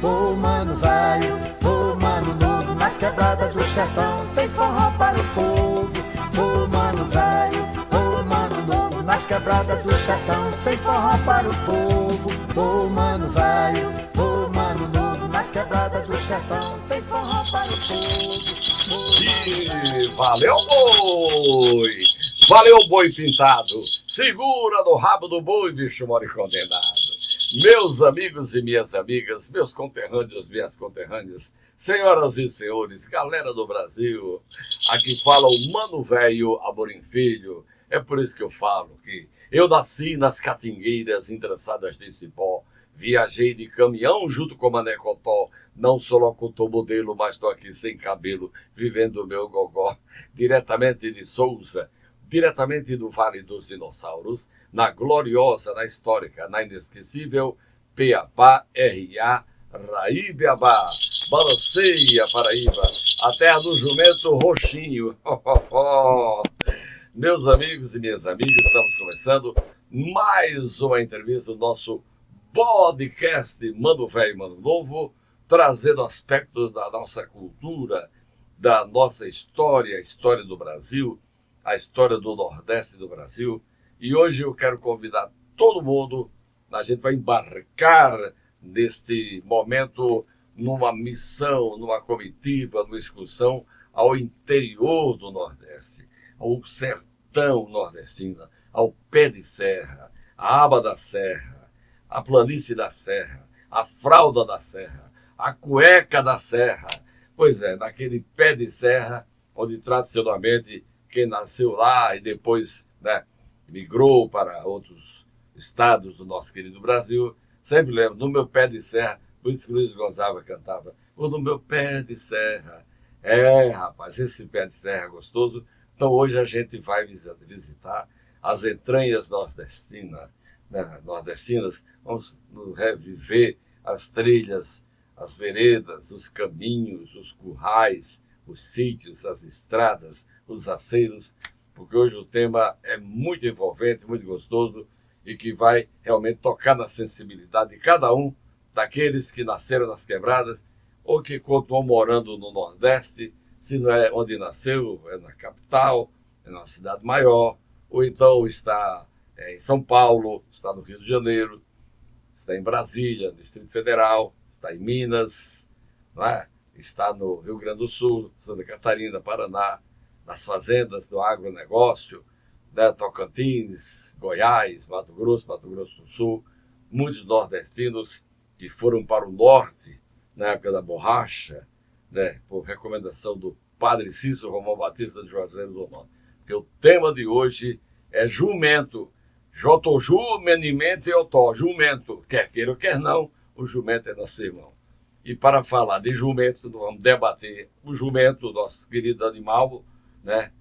Ô mano velho, ô mano novo, nas quebradas do sertão tem forró para o povo. Ô mano velho, ô mano novo, nas quebradas do sertão tem forró para o povo. Ô mano velho, ô mano novo, nas quebradas do sertão tem forró para o povo. E valeu, boi! Valeu, boi pintado! Segura no rabo do boi, bicho mole condenado! Meus amigos e minhas amigas, meus conterrâneos, minhas conterrâneas, senhoras e senhores, galera do Brasil, aqui fala o Mano Velho Amorim Filho. É por isso que eu falo que eu nasci nas catingueiras entraçadas de cipó, viajei de caminhão junto com Mané Cotó, não sou locutor modelo, mas estou aqui sem cabelo, vivendo o meu gogó, diretamente de Souza, diretamente do Vale dos Dinossauros, na gloriosa, na histórica, na inesquecível Peapá, R.A., Raíbiabá, Balanceia, Paraíba, a terra do jumento roxinho. Meus amigos e minhas amigas, estamos começando mais uma entrevista do nosso podcast Mano Velho, Mano Novo, trazendo aspectos da nossa cultura, da nossa história, a história do Brasil, a história do Nordeste do Brasil. E hoje eu quero convidar todo mundo, a gente vai embarcar neste momento numa missão, numa comitiva, numa excursão ao interior do Nordeste, ao sertão nordestino, ao pé de serra, a aba da serra, a planície da serra, a fralda da serra, a cueca da serra. Pois é, naquele pé de serra, onde tradicionalmente quem nasceu lá e depois, né, migrou para outros estados do nosso querido Brasil, sempre lembro, no meu pé de serra, por isso que Luiz Gonzaga cantava, ou no meu pé de serra. É, rapaz, esse pé de serra é gostoso. Então hoje a gente vai visitar as entranhas nordestinas, né, vamos reviver as trilhas, as veredas, os caminhos, os currais, os sítios, as estradas, os aceiros, porque hoje o tema é muito envolvente, muito gostoso e que vai realmente tocar na sensibilidade de cada um daqueles que nasceram nas quebradas ou que continuam morando no Nordeste, se não é onde nasceu, é na capital, é na cidade maior, ou então está em São Paulo, está no Rio de Janeiro, está em Brasília, no Distrito Federal, está em Minas, não é? Está no Rio Grande do Sul, Santa Catarina, Paraná, nas fazendas do agronegócio, né, Tocantins, Goiás, Mato Grosso do Sul, muitos nordestinos que foram para o norte na época da borracha, né, por recomendação do padre Cícero Romão Batista de Juazeiro do Norte. Porque o tema de hoje é jumento, jotoju, menimente e otó, jumento, quer queira ou quer não, o jumento é nosso irmão. E para falar de jumento, vamos debater o jumento, nosso querido animal, né?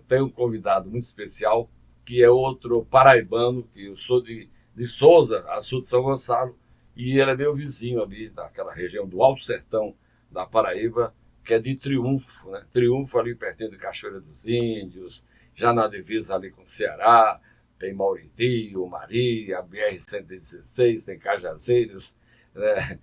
Tem um convidado muito especial, que é outro paraibano, que eu sou de Souza, a sul de São Gonçalo, e ele é meu vizinho ali, daquela região do Alto Sertão da Paraíba, que é de Triunfo, né? Triunfo ali pertinho de Cachoeira dos Índios, já na divisa ali com o Ceará, tem Mauritio, Maria, BR-116, tem Cajazeiras, né?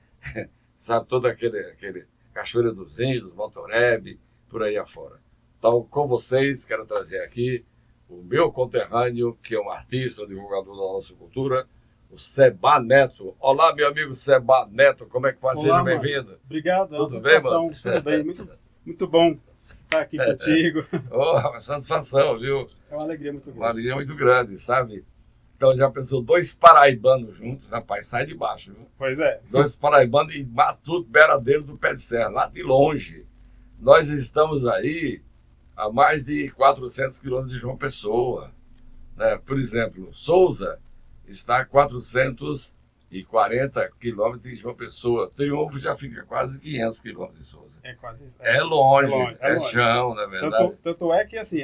Sabe, todo aquele Cachoeira dos Índios, Motoreb, por aí afora. Então, com vocês, quero trazer aqui o meu conterrâneo, que é um artista, um divulgador da nossa cultura, o Seba Neto. Olá, meu amigo Seba Neto, como é que vai? Seja bem-vindo. Obrigado, tudo bem, mano? Tudo bem, muito bom estar aqui contigo. Uma satisfação, viu? É uma alegria muito grande. Uma alegria muito grande, sabe? Então, já pensou, dois paraibanos juntos, rapaz, sai de baixo, viu? Pois é. Dois paraibanos e Matuto, beiradeiro do pé de serra, lá de longe. Nós estamos aí a mais de 400 quilômetros de João Pessoa, né? Por exemplo, Souza está a 440 quilômetros de João Pessoa. Triunfo já fica quase 500 quilômetros de Souza. É quase isso. É longe, é longe. chão, na verdade. Tanto é que, assim,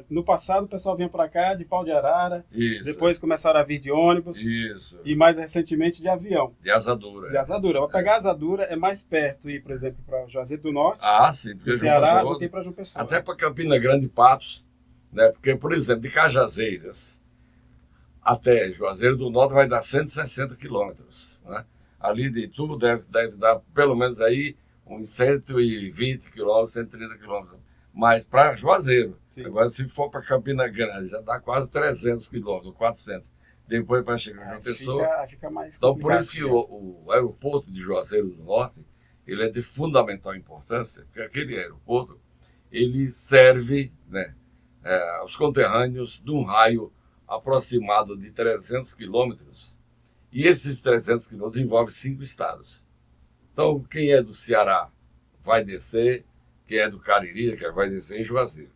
no passado o pessoal vinha para cá de pau de arara, Isso. Depois começaram a vir de ônibus, Isso. E mais recentemente de avião. De asadura. De asadura. Para pegar a asadura é mais perto ir, por exemplo, para Juazeiro do Norte, Sim, do Ceará, do que para João Pessoa. Até para Campina Grande e Patos, né? Porque, por exemplo, de Cajazeiras até Juazeiro do Norte vai dar 160 quilômetros, né? ali de Itu deve dar pelo menos aí uns 120 quilômetros, 130 quilômetros. Mas para Juazeiro. Sim. Agora, se for para Campina Grande, já dá quase 300 quilômetros, 400. Depois, para chegar em João Pessoa. Fica mais Então, por complicado, isso que o aeroporto de Juazeiro do Norte, ele é de fundamental importância, porque aquele aeroporto, ele serve, né, aos conterrâneos de um raio aproximado de 300 quilômetros. E esses 300 quilômetros envolvem 5 estados. Então, quem é do Ceará vai descer, quem é do Cariri vai descer em Juazeiro.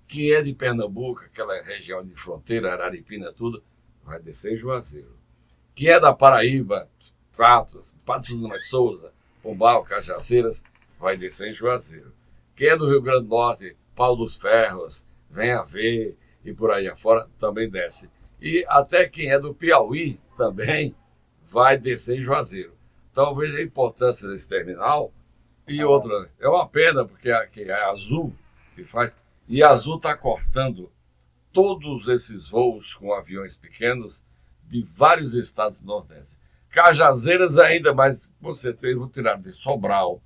Quem é de Pernambuco, aquela região de fronteira, Araripina, tudo, vai descer em Juazeiro. Quem é da Paraíba, Patos do Mais Souza, Pombal, Cajazeiras, vai descer em Juazeiro. Quem é do Rio Grande do Norte, Pau dos Ferros, Venha Ver e por aí afora, também desce. E até quem é do Piauí também vai descer em Juazeiro. Então veja a importância desse terminal. E outra, é uma pena, porque é a Azul que faz. E a Azul está cortando todos esses voos com aviões pequenos de vários estados do Nordeste. Cajazeiras ainda, mas você tiraram de Sobral,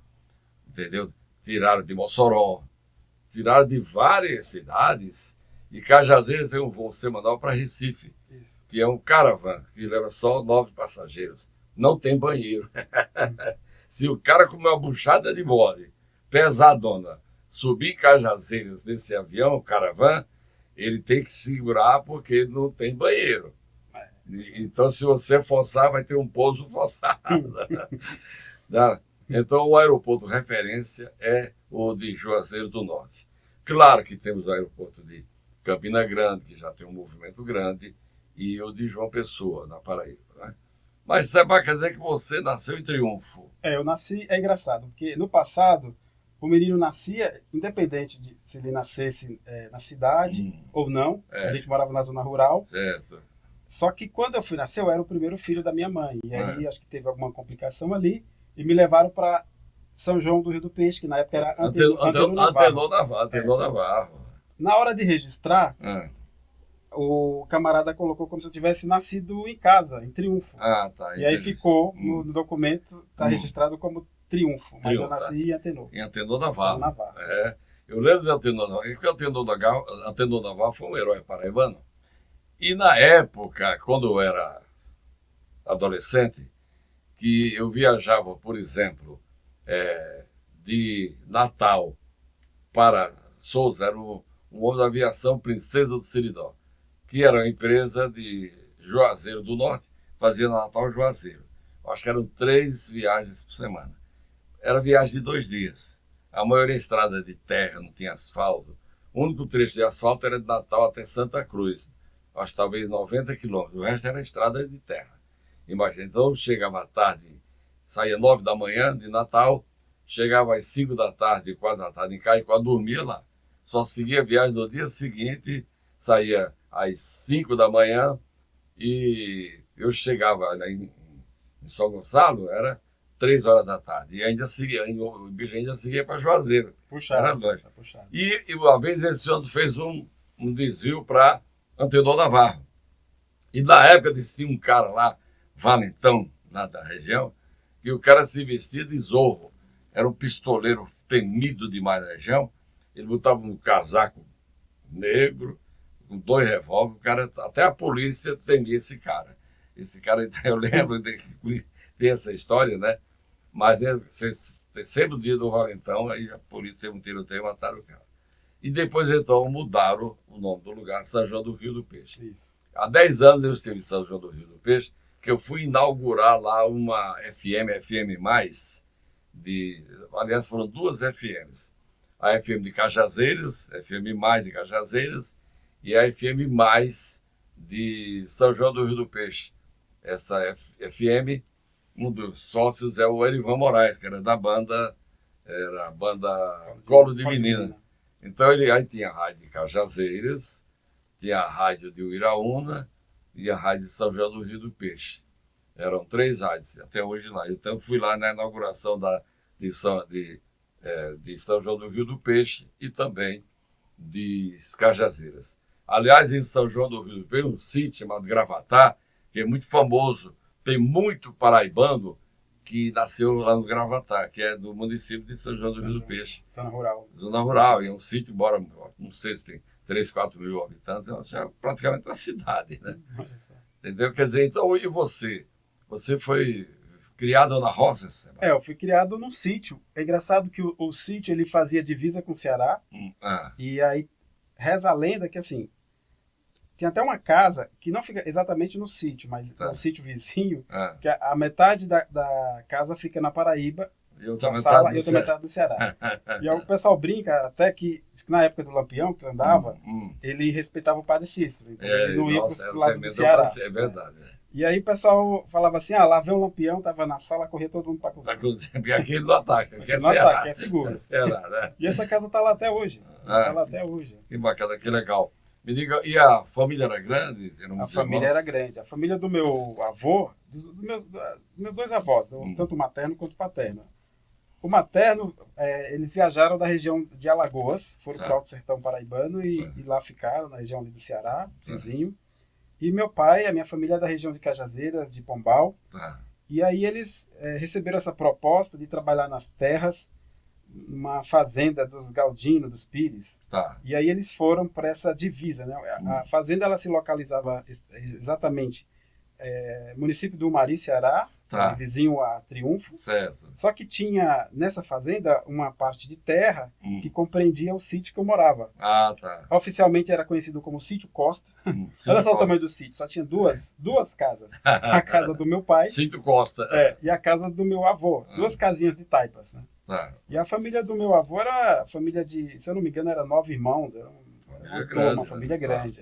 entendeu? Tiraram de Mossoró, tiraram de várias cidades. E Cajazeiras tem um voo semanal para Recife, Isso. que é um caravan, que leva só 9 passageiros. Não tem banheiro. Se o cara com uma buchada de bode, pesadona, subir em Cajazeiras nesse avião, caravan, ele tem que segurar porque não tem banheiro. Então, se você forçar, vai ter um pouso forçado. Então, o aeroporto referência é o de Juazeiro do Norte. Claro que temos o aeroporto de Campina Grande, que já tem um movimento grande, e o de João Pessoa, na Paraíba. Né? Mas isso quer dizer que você nasceu em Triunfo. Eu nasci, é engraçado, porque no passado, o menino nascia, independente de se ele nascesse na cidade ou não, a gente morava na zona rural. Certo. Só que quando eu fui nascer, eu era o primeiro filho da minha mãe. E aí acho que teve alguma complicação ali e me levaram para São João do Rio do Peixe, que na época era Antenor Navarro. Na hora de registrar, o camarada colocou como se eu tivesse nascido em casa, em Triunfo. Tá. E aí ficou no documento, está registrado como Triunfo, mas eu nasci em Antenor. Em Antenor Navarro. Navarro. Eu lembro de Antenor Navarro, porque Antenor Navarro foi um herói paraibano. E na época, quando eu era adolescente, que eu viajava, por exemplo, de Natal para Souza, era um homem da aviação Princesa do Seridó, que era uma empresa de Juazeiro do Norte, fazia Natal Juazeiro. Acho que eram 3 viagens por semana. Era viagem de 2 dias. A maioria estrada de terra, não tinha asfalto. O único trecho de asfalto era de Natal até Santa Cruz. Acho que talvez 90 quilômetros. O resto era estrada de terra. Imagina, então chegava à tarde, saía 9 da manhã de Natal, chegava às 5 da tarde, 4 da tarde em Caicó, dormia lá. Só seguia a viagem no dia seguinte, saía às 5 da manhã e eu chegava em São Gonçalo, era 3 horas da tarde. E ainda seguia, o bicho ainda seguia para Juazeiro. Puxado. Era longe. E uma vez esse ano fez um desvio para Antenor Navarro. E na época tinha um cara lá, valentão, lá da região, que o cara se vestia de Zorro. Era um pistoleiro temido demais na região. Ele botava um casaco negro, com 2 revólveres. O cara, até a polícia temia esse cara. Esse cara, eu lembro de ter essa história, né? Mas sempre o dia do valentão, aí a polícia teve um tiroteio e mataram o cara. E depois, então, mudaram o nome do lugar, São João do Rio do Peixe. Isso. Há 10 anos eu estive em São João do Rio do Peixe, que eu fui inaugurar lá uma FM+, aliás, foram 2 FMs. A FM de Cajazeiras, FM+ de Cajazeiras, e a FM+ de São João do Rio do Peixe. Essa FM, um dos sócios é o Erivan Moraes, que era da banda, era a banda Colo de Menina. Então aí tinha a rádio de Cajazeiras, tinha a rádio de Uiraúna e a rádio de São João do Rio do Peixe. Eram 3 rádios, até hoje lá. Então fui lá na inauguração de São João do Rio do Peixe e também de Cajazeiras. Aliás, em São João do Rio do Peixe, um sítio chamado Gravatá, que é muito famoso, tem muito paraibano que nasceu lá no Gravatá, que é do município de São João do Rio do Peixe. Zona rural. Zona rural, e é um sítio, embora não sei se tem 3, 4 mil habitantes, é praticamente uma cidade, né? Entendeu? Quer dizer, então, e você? Você foi criado na roça? Eu fui criado num sítio. É engraçado que o sítio ele fazia divisa com o Ceará. E aí reza a lenda que assim, tem até uma casa que não fica exatamente no sítio, mas no sítio vizinho, que a metade da casa fica na Paraíba, e outra metade do Ceará. E aí o pessoal brinca até que na época do Lampião, que andava, ele respeitava o Padre Cícero. Então ele não ia pro lado do Ceará. É verdade. E aí o pessoal falava assim, lá vem o Lampião, tava na sala, corria todo mundo pra cozinha. Porque aqui ele não ataca, aqui é não Ceará. ataca, é seguro. Ceará, né? E essa casa tá lá até hoje. Tá lá até hoje. Que bacana, que legal. Me diga, e a família era grande? A família era grande. A família do meu avô, dos meus dois avós, tanto materno quanto paterno. O materno, eles viajaram da região de Alagoas, foram para o Alto Sertão Paraibano e lá ficaram, na região ali do Ceará, vizinho. E meu pai, a minha família é da região de Cajazeiras, de Pombal. E aí eles receberam essa proposta de trabalhar nas terras, numa fazenda dos Galdino, dos Pires. E aí eles foram para essa divisa, né? A fazenda ela se localizava exatamente município do Umari, Ceará, vizinho a Triunfo. Certo. Só que tinha nessa fazenda uma parte de terra que compreendia o sítio que eu morava. Oficialmente era conhecido como Sítio Costa. Olha só o tamanho do sítio, só tinha duas casas. A casa do meu pai. Sítio Costa. E a casa do meu avô. Duas casinhas de taipas, né? E a família do meu avô era família de, se eu não me engano, era 9 irmãos. Era uma família grande.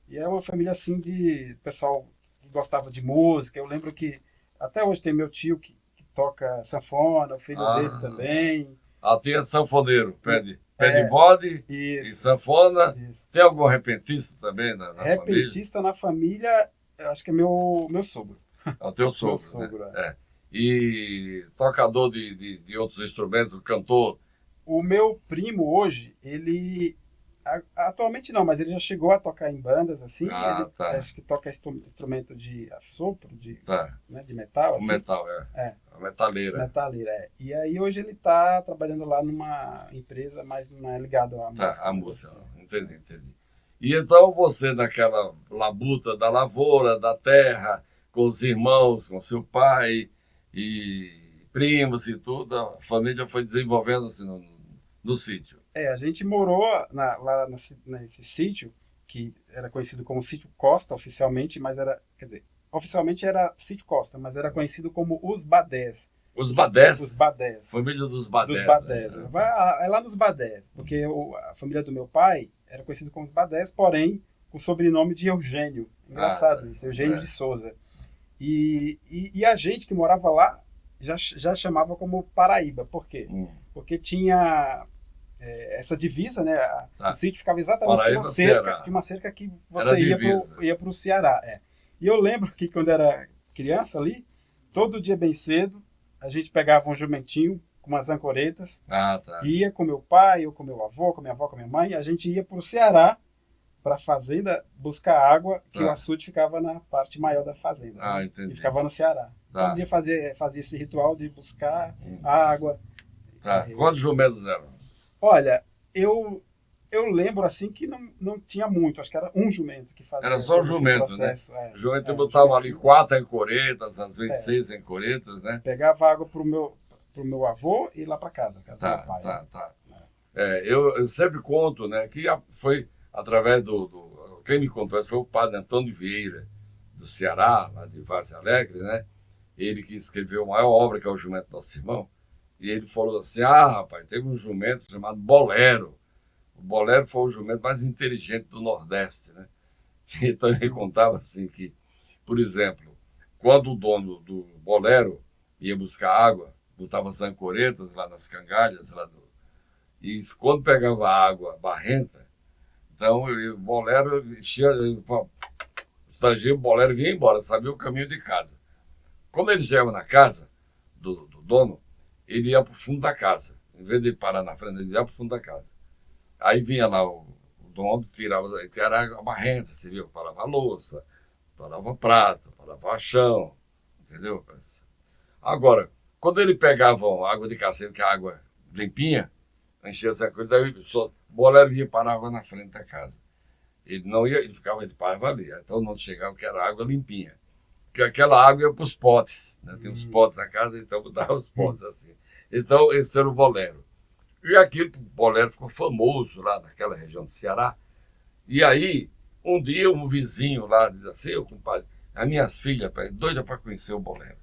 E é uma família assim de pessoal que gostava de música. Eu lembro que até hoje tem meu tio que toca sanfona, o filho dele também. Tinha sanfoneiro, pé de bode e sanfona. Isso. Tem algum repentista também na família? Repentista na família, eu acho que é meu sogro. É o teu sogro, meu sogro, né? E tocador de outros instrumentos, o cantor? O meu primo hoje, ele... Atualmente não, mas ele já chegou a tocar em bandas, assim. Ele acho que toca instrumento de assopro, de metal. Assim. O metal, a metaleira. Metaleira, E aí hoje ele está trabalhando lá numa empresa, mas não é ligado à música. A música, entendi. E então você, naquela labuta da lavoura, da terra, com os irmãos, com seu pai e primos e tudo, a família foi desenvolvendo-se no sítio. A gente morou lá nesse sítio, que era conhecido como Sítio Costa oficialmente, mas oficialmente era Sítio Costa, mas era conhecido como Os Badés. Os Badés? Os Badés. Família dos Badés. Dos Badés. Né? É lá nos Badés, porque a família do meu pai era conhecida como os Badés, porém com o sobrenome de Eugênio. Engraçado isso, Eugênio de Souza. E a gente que morava lá já chamava como Paraíba. Por quê? Porque tinha... essa divisa, né? O sítio ficava exatamente de uma cerca que você ia para o Ceará. E eu lembro que quando era criança ali, todo dia bem cedo, a gente pegava um jumentinho com umas ancoretas, ia com meu pai, ou com meu avô, com minha avó, com minha mãe, a gente ia para o Ceará, para a fazenda, buscar água, que o açude ficava na parte maior da fazenda. Entendi. E ficava no Ceará. Todo dia fazia esse ritual de buscar água. Quantos jumentos eram? Olha, eu lembro assim que não tinha muito, acho que era um jumento que fazia. Era só um jumento, processo, né? O jumento botava ali 4 ancoretas, às vezes 6 ancoretas, né? Pegava água pro meu avô e ir lá para casa do meu pai. Eu sempre conto, né, que foi através quem me contou isso foi o padre Antônio Vieira, do Ceará, lá de Várzea Alegre, né? Ele que escreveu a maior obra, que é o Jumento Nosso Irmão. E ele falou assim, rapaz, teve um jumento chamado Bolero. O Bolero foi o jumento mais inteligente do Nordeste, né? Então ele contava assim que, por exemplo, quando o dono do Bolero ia buscar água, botava as ancoretas lá nas cangalhas, e quando pegava água barrenta, então o Bolero enchia, o estrangeiro, o Bolero vinha embora, sabia o caminho de casa. Quando ele chegava na casa do dono, ele ia para o fundo da casa. Em vez de parar na frente, ele ia para o fundo da casa. Aí vinha lá o dono, tirava a barrenta, você viu? Parava a louça, parava o prato, parava o chão, entendeu? Agora, quando ele pegava água de caseiro, que é água limpinha, enchia essa coisa, daí o bolero vinha parar água na frente da casa. Ele não ia, ele parava ali. Então não chegava, que era água limpinha. Porque aquela água ia para os potes, né? Tem uns potes na casa, então botava os potes assim. Então esse era o bolero. E aquele bolero ficou famoso lá naquela região do Ceará. E aí, um dia um vizinho lá diz assim, eu, compadre, as minhas filhas, doida para conhecer o bolero.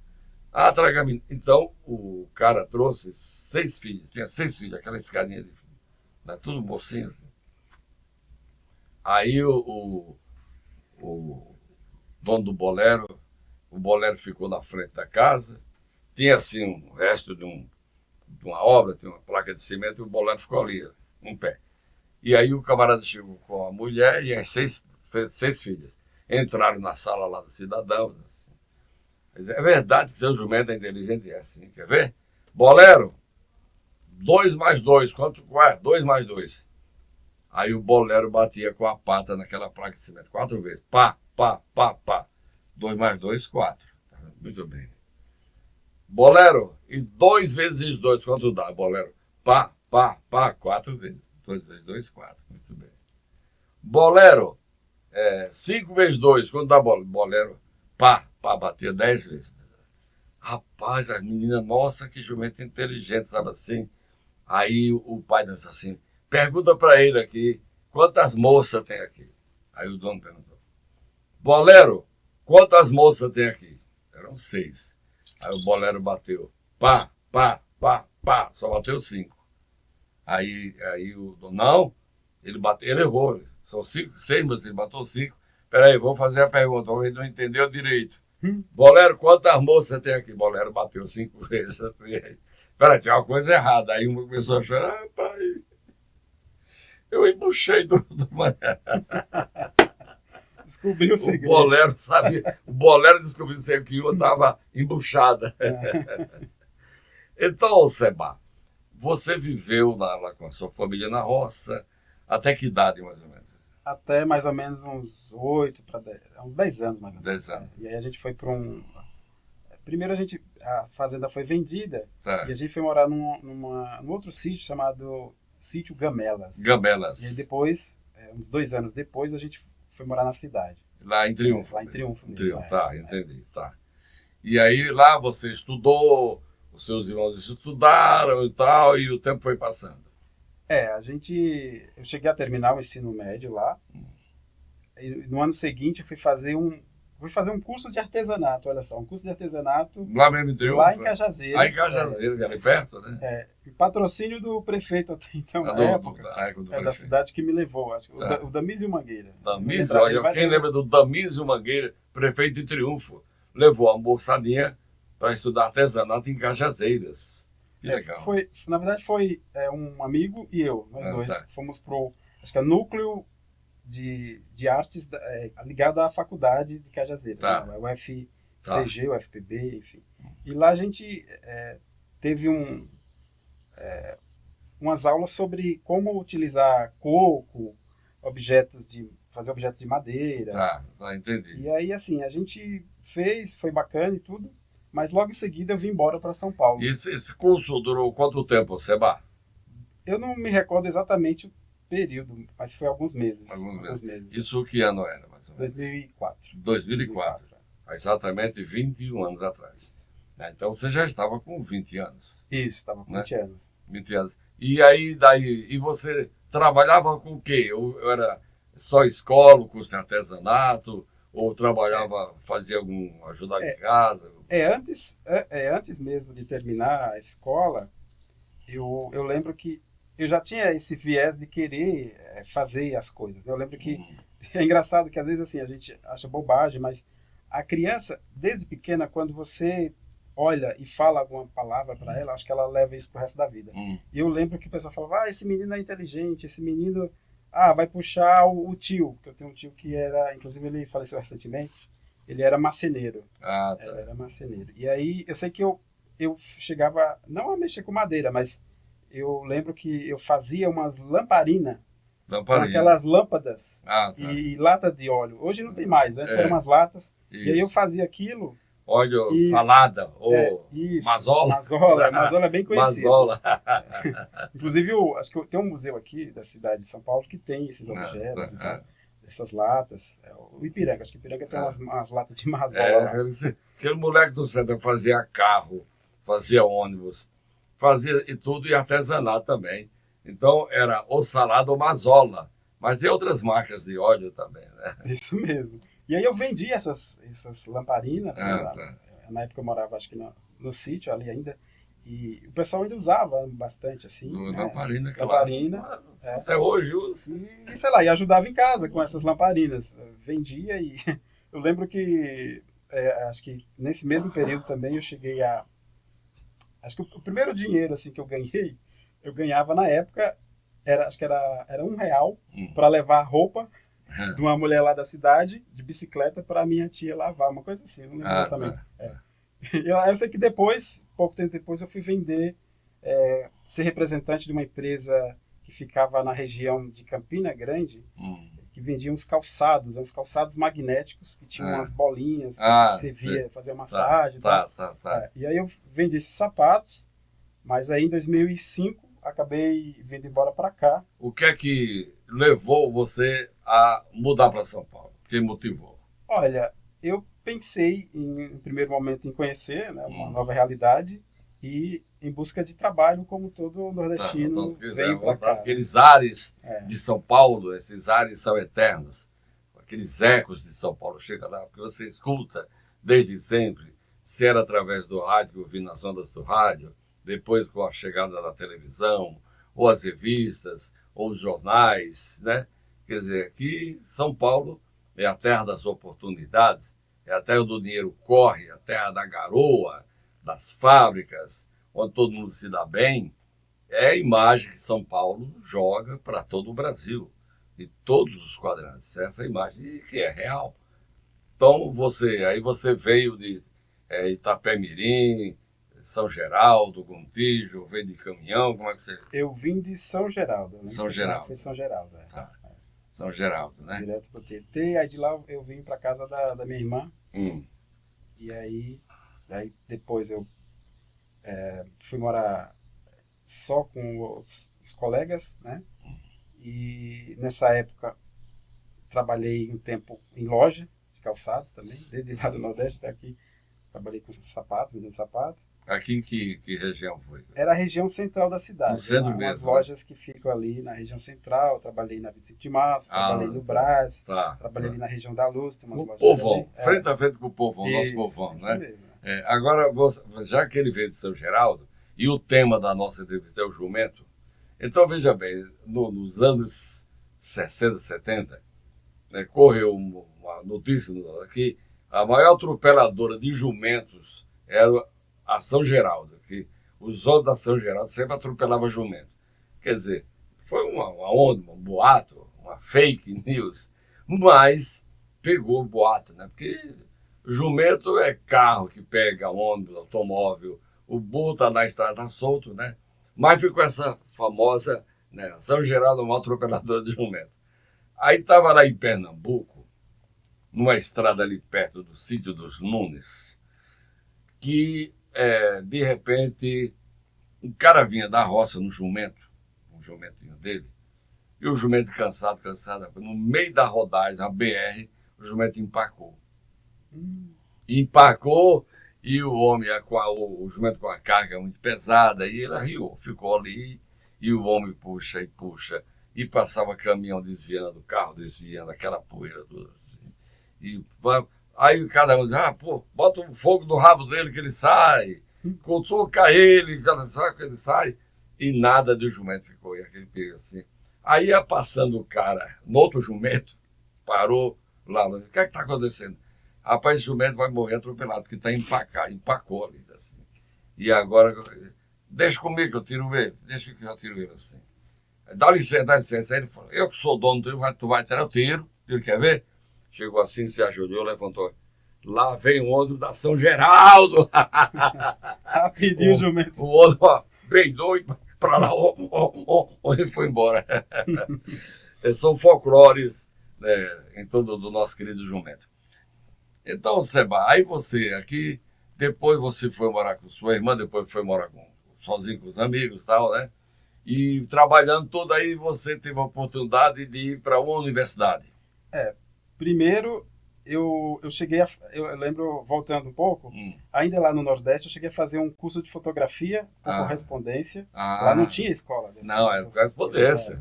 Ah, traga a menina. Então o cara trouxe 6 filhas, tinha 6 filhas, aquela escadinha de filhos. Né? Tudo mocinho assim. Aí o dono do bolero, o bolero ficou na frente da casa, tinha assim um resto de uma obra, tinha uma placa de cimento, e o bolero ficou ali, um pé. E aí o camarada chegou com a mulher e as 6 filhas. Entraram na sala lá do cidadão. Assim. É verdade que seu jumento é inteligente, é assim, quer ver? Bolero, 2 mais 2, quanto é? 2 mais 2. Aí o bolero batia com a pata naquela placa de cimento 4 vezes. Pá, pá, pá, pá. 2 mais 2, 4. Muito bem. Bolero, e 2 vezes 2, quanto dá? Bolero, pá, pá, pá, 4 vezes. 2 vezes 2, 4. Muito bem. Bolero, 5 vezes 2, quanto dá bolero? Pá, pá, batia 10 vezes. Rapaz, a menina, nossa, que jumento inteligente, sabe assim? Aí o pai dança assim, pergunta para ele aqui, quantas moças tem aqui? Aí o dono perguntou. Bolero, quantas moças tem aqui? Eram 6. Aí o bolero bateu. Pá, pá, pá, pá. Só bateu 5. Aí o dono, não, ele bateu, ele errou. São 5, 6, mas ele bateu 5. Peraí, vou fazer a pergunta, ele não entendeu direito. Bolero, quantas moças tem aqui? Bolero bateu 5 vezes. Assim. Peraí, tinha uma coisa errada. Aí uma começou a chorar, pai. Eu embuchei do Descobriu o segredo. O bolero, sabe? O bolero descobriu que uma estava embuchada. Então, Seba, você viveu lá com a sua família na roça, até que idade, mais ou menos? Até mais ou menos uns 8 para 10, uns 10 anos mais ou menos. 10 anos. E aí a gente foi para um... Primeiro a fazenda foi vendida, Tá. E a gente foi morar num outro sítio chamado Sítio Gamelas. Gamelas. E aí depois, uns 2 anos depois, a gente foi morar na cidade. Lá em Triunfo. Lá em Triunfo. Triunfo, tá, entendi, tá. E aí lá você estudou, os seus irmãos estudaram e tal, e o tempo foi passando. Eu cheguei a terminar o ensino médio lá, e no ano seguinte eu fui fazer um curso de artesanato, olha só, um curso de artesanato Lá mesmo em Triunfo? lá em Cajazeiras. Lá em Cajazeiras, ali perto, né? Patrocínio do prefeito até então, na época, da cidade que me levou, acho que Tá. o Damísio Mangueira. Damísio, olha, quem lembra do Damísio Mangueira, prefeito de Triunfo, levou a moçadinha para estudar artesanato em Cajazeiras. Que legal. Na verdade foi um amigo e eu, nós dois, tá. fomos pro, acho que é núcleo de artes ligado à faculdade de Cajazeiras, Tá. né? O UFCG, o UFPB, enfim. E lá a gente teve umas aulas sobre como utilizar coco, fazer objetos de madeira. Tá, entendi. E aí, assim, a gente fez, foi bacana e tudo, mas logo em seguida eu vim embora para São Paulo. E esse curso durou quanto tempo, Seba? Eu não me recordo exatamente o período, mas foi alguns meses. Alguns meses. Isso que ano era, mais ou menos? 2004. 2004. Exatamente 21 anos atrás. Então você já estava com 20 anos. Isso, estava com 20 anos. 20 anos. E aí, e você trabalhava com o quê? Eu era só escola, curso de artesanato, ou trabalhava, fazia ajudar em casa? Antes mesmo de terminar a escola, eu lembro que eu já tinha esse viés de querer fazer as coisas, né? Eu lembro que é engraçado que às vezes assim, a gente acha bobagem, mas a criança, desde pequena, quando você olha e fala alguma palavra para ela, acho que ela leva isso pro resto da vida. E eu lembro que o pessoal falava, esse menino é inteligente, esse menino vai puxar o tio, porque eu tenho um tio que era, inclusive ele faleceu recentemente, ele era marceneiro. Tá. Ele era marceneiro. E aí eu sei que eu chegava, não a mexer com madeira, mas eu lembro que eu fazia umas lamparinas com aquelas lâmpadas Tá. e lata de óleo. Hoje não tem mais, antes eram umas latas. E aí eu fazia aquilo óleo salada, ou isso, mazola. Mazola é bem conhecido. Mazola. Inclusive, acho que tem um museu aqui da cidade de São Paulo que tem esses objetos e tal, essas latas. O Ipiranga, acho que o Ipiranga tem umas latas de mazola lá. Aquele moleque do centro fazia carro, fazia ônibus, fazia e tudo, e artesanato também. Então, era ou salada ou mazola. Mas tem outras marcas de óleo também, né? Isso mesmo. E aí eu vendi essas lamparinas. Na época eu morava, acho que no sítio ali ainda. E o pessoal ainda usava bastante, assim. Lamparina, claro. Lamparina. Até hoje usa. E sei lá, e ajudava em casa com essas lamparinas. Vendia e eu lembro que, acho que nesse mesmo período também eu cheguei a... Acho que o primeiro dinheiro, assim, que eu ganhava na época, acho que era R$1 para levar roupa de uma mulher lá da cidade, de bicicleta, para minha tia lavar, uma coisa assim, não lembro exatamente. Eu sei que depois, pouco tempo depois, eu fui vender, ser representante de uma empresa que ficava na região de Campina Grande, que vendia uns calçados magnéticos, que tinham umas bolinhas, que servia, fazia massagem. E aí eu vendi esses sapatos, mas aí em 2005 acabei vindo embora para cá. O que é que levou você a mudar para São Paulo? Quem motivou? Olha, eu pensei em primeiro momento em conhecer, né, uma nova realidade e em busca de trabalho, como todo nordestino veio para cá. Aqueles ares de São Paulo, esses ares são eternos. Aqueles ecos de São Paulo, chega lá, porque você escuta desde sempre, se era através do rádio, ouvindo nas ondas do rádio, depois com a chegada da televisão, ou as revistas, ou os jornais, né? Quer dizer, aqui São Paulo é a terra das oportunidades, é a terra do dinheiro corre, a terra da garoa, das fábricas, onde todo mundo se dá bem. É a imagem que São Paulo joga para todo o Brasil, de todos os quadrantes. Essa imagem que é real. Então, você veio de Itapemirim, São Geraldo, Gontijo, veio de caminhão, como é que você... Eu vim de São Geraldo. Né? São Geraldo. Foi São Geraldo, São Geraldo, né? Direto pro Tietê, aí de lá eu vim para casa da minha irmã. E aí depois eu fui morar só com os colegas, né? E nessa época trabalhei um tempo em loja de calçados também, desde lá do Nordeste até aqui. Trabalhei com sapatos, vendendo sapato. Aqui em que região foi? Era a região central da cidade. No centro mesmo. As lojas que ficam ali na região central. Trabalhei na 25 de Março, trabalhei no Brás, trabalhei ali na região da Luz. Tem umas lojas Povão, ali. frente a frente com o Povão, nosso Povão, né? Mesmo. Agora, já que ele veio de São Geraldo, e o tema da nossa entrevista é o jumento, então veja bem, nos anos 60, 70, correu uma notícia aqui, a maior atropeladora de jumentos era a São Geraldo, que os homens da São Geraldo sempre atropelavam jumento. Quer dizer, foi uma onda, um boato, uma fake news, mas pegou o boato, né? Porque jumento é carro que pega ônibus, automóvel, o burro está na estrada, tá solto, né? Mas ficou essa famosa, né? São Geraldo, uma atropeladora de jumento. Aí estava lá em Pernambuco, numa estrada ali perto do sítio dos Nunes, que de repente um cara vinha da roça no jumento, um jumentinho dele, e o jumento cansado, no meio da rodagem, da BR, o jumento empacou. Empacou e o homem, o jumento com a carga muito pesada, e ele arriou, ficou ali, e o homem puxa e puxa, e passava caminhão desviando, o carro desviando, aquela poeira toda assim. E aí cada um diz, bota um fogo no rabo dele que ele sai, cutuca ele, sabe que ele sai, e nada do jumento ficou, e aquele perigo assim. Aí ia passando o cara, no outro jumento, parou lá, o que é que está acontecendo? Rapaz, esse jumento vai morrer atropelado, porque está empacou ali, assim. E agora, deixa comigo que eu tiro ele, deixa que eu tiro ele assim. Dá licença. Aí ele falou, eu que sou dono dele, tu vai tirar o tiro, quer ver? Chegou assim, se ajoelhou, levantou. Lá vem o ônibus da São Geraldo. Rapidinho o jumento. O ônibus peidou e para lá, ele foi embora. São folclores, né, em torno do nosso querido jumento. Então, Seba, aí você aqui, depois você foi morar com sua irmã, depois foi morar sozinho com os amigos e tal, né? E trabalhando tudo aí, você teve a oportunidade de ir para uma universidade. Primeiro, eu cheguei eu lembro, voltando um pouco, ainda lá no Nordeste, eu cheguei a fazer um curso de fotografia por correspondência. Lá não tinha escola. Não, era correspondência.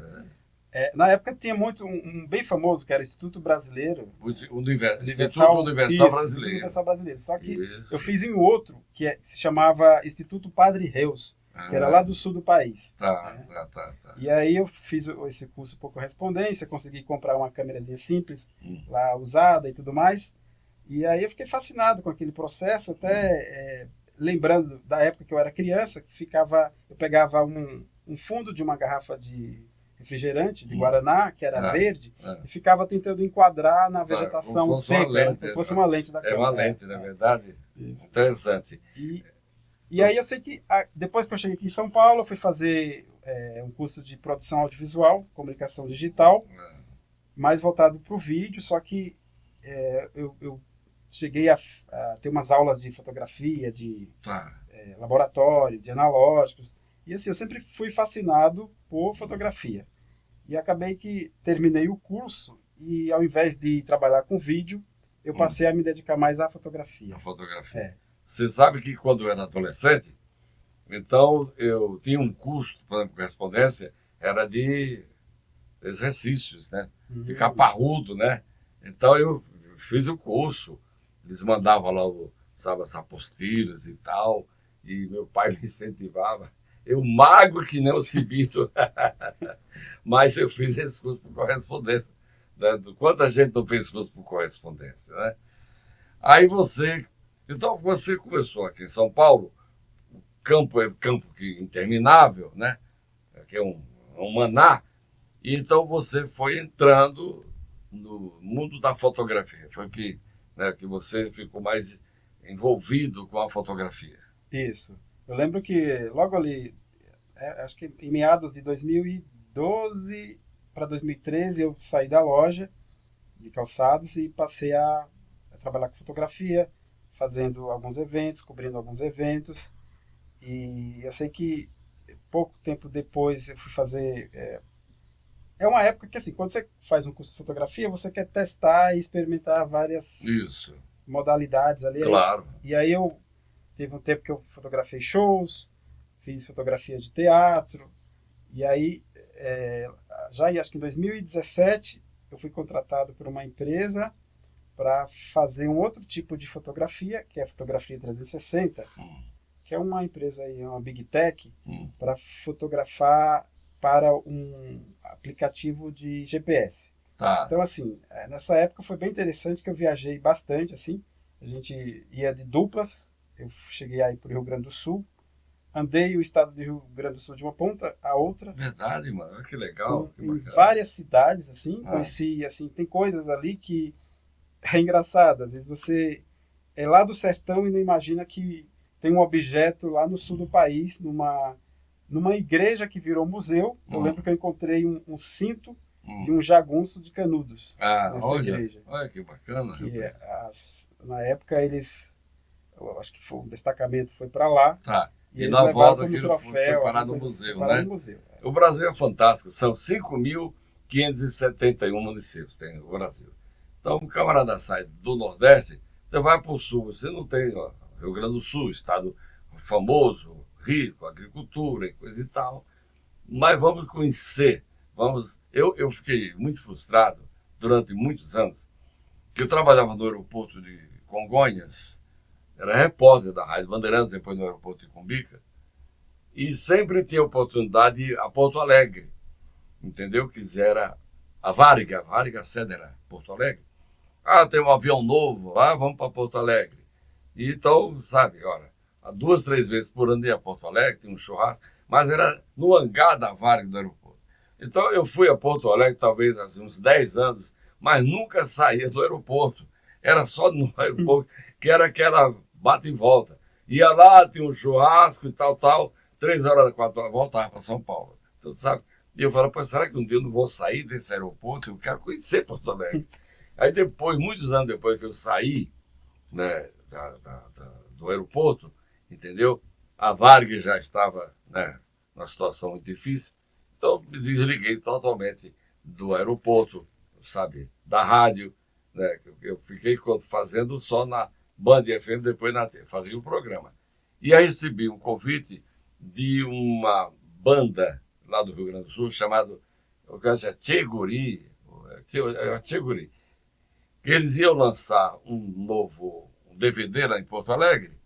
Na época tinha muito, um bem famoso, que era o Instituto Brasileiro. Instituto Universal Brasileiro. Universal Brasileiro. Só que Isso. eu fiz em outro, que se chamava Instituto Padre Reus, que era lá do sul do país. Tá. E aí eu fiz esse curso por correspondência, consegui comprar uma câmerazinha simples, lá usada e tudo mais. E aí eu fiquei fascinado com aquele processo, até lembrando da época que eu era criança, que eu pegava um fundo de uma garrafa de refrigerante, de Guaraná, que era verde, e ficava tentando enquadrar na vegetação seca, como se fosse uma lente da câmera. É uma lente, na verdade. Isso. Interessante. E aí eu sei que, depois que eu cheguei aqui em São Paulo, eu fui fazer um curso de produção audiovisual, comunicação digital, mais voltado para o vídeo, só que eu cheguei a ter umas aulas de fotografia, de laboratório, de analógicos, e assim, eu sempre fui fascinado por fotografia. E acabei que terminei o curso e, ao invés de trabalhar com vídeo, eu passei a me dedicar mais à fotografia. A fotografia. Você sabe que quando eu era adolescente, então eu tinha um curso, por exemplo, correspondência, era de exercícios, né? Ficar parrudo, né? Então eu fiz o curso, eles mandavam lá, sabe, as apostilhas e tal, e meu pai me incentivava. Eu magro que nem o Cibito, mas eu fiz esse curso por correspondência. Né? Quanta gente não fez curso por correspondência, né? Aí então você começou aqui em São Paulo, o campo é campo interminável, né? Que é um maná, e então você foi entrando no mundo da fotografia. Foi que você ficou mais envolvido com a fotografia. Isso. Eu lembro que logo ali, acho que em meados de 2012 para 2013, eu saí da loja de calçados e passei a trabalhar com fotografia, fazendo alguns eventos, cobrindo alguns eventos. E eu sei que pouco tempo depois eu fui fazer... É uma época que, assim, quando você faz um curso de fotografia, você quer testar e experimentar várias modalidades ali. Claro. E aí teve um tempo que eu fotografei shows, fiz fotografia de teatro, e aí, acho que em 2017, eu fui contratado por uma empresa para fazer um outro tipo de fotografia, que é a fotografia 360, que é uma empresa aí, uma Big Tech, para fotografar para um aplicativo de GPS. Então, assim, nessa época foi bem interessante, que eu viajei bastante, assim, a gente ia de duplas. Eu cheguei aí para o Rio Grande do Sul, andei o estado do Rio Grande do Sul de uma ponta a outra. Verdade, mano, que legal. Em várias cidades, assim, conheci, assim, tem coisas ali que é engraçado. Às vezes você é lá do sertão e não imagina que tem um objeto lá no sul do país, numa igreja que virou museu. Eu lembro que eu encontrei um cinto de um jagunço de Canudos nessa igreja. Olha que bacana. Na época eu acho que foi um destacamento, foi para lá. E na volta que foi parar no museu, né? O Brasil é fantástico, são 5.571 municípios tem o Brasil. Então, o camarada sai do Nordeste, você vai para o Sul, você não tem Rio Grande do Sul, estado famoso, rico, agricultura e coisa e tal, mas vamos conhecer, eu fiquei muito frustrado durante muitos anos, que eu trabalhava no aeroporto de Congonhas, era repórter da Rádio Bandeirantes, depois no aeroporto de Cumbica, e sempre tinha oportunidade de ir a Porto Alegre, entendeu? Que era a Váriga Cedera, Porto Alegre. Tem um avião novo, vamos para Porto Alegre. E então, sabe, olha, 2, 3 vezes por ano ia a Porto Alegre, tinha um churrasco, mas era no hangar da Váriga do aeroporto. Então eu fui a Porto Alegre talvez assim, uns 10 anos, mas nunca saía do aeroporto. Era só no aeroporto, que era aquela bate e volta. Ia lá, tinha um churrasco e tal, 3 horas, 4 horas, voltava para São Paulo. Então, sabe? E eu falei, será que um dia eu não vou sair desse aeroporto? Eu quero conhecer Porto Alegre. Aí depois, muitos anos depois que eu saí, né, do aeroporto, entendeu? A Varg já estava, né, numa situação muito difícil, então me desliguei totalmente do aeroporto, sabe, da rádio, né? Eu fiquei fazendo só na Band FM, depois fazia o programa. E aí recebi um convite de uma banda lá do Rio Grande do Sul, chamado Tcheguri, que eles iam lançar um novo DVD lá em Porto Alegre,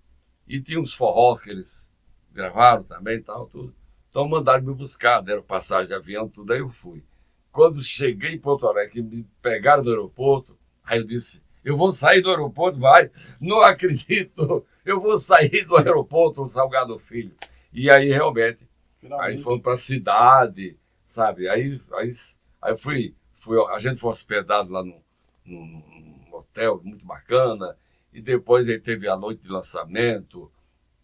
e tinha uns forrós que eles gravaram também e tal, tudo. Então mandaram me buscar, deram passagem de avião, tudo, aí eu fui. Quando cheguei em Porto Alegre, me pegaram do aeroporto, aí eu disse, eu vou sair do aeroporto, vai, não acredito, eu vou sair do aeroporto, Salgado Filho. E aí realmente, Finalmente. aí fomos para a cidade, sabe, aí a gente foi hospedado lá num hotel muito bacana, e depois aí teve a noite de lançamento,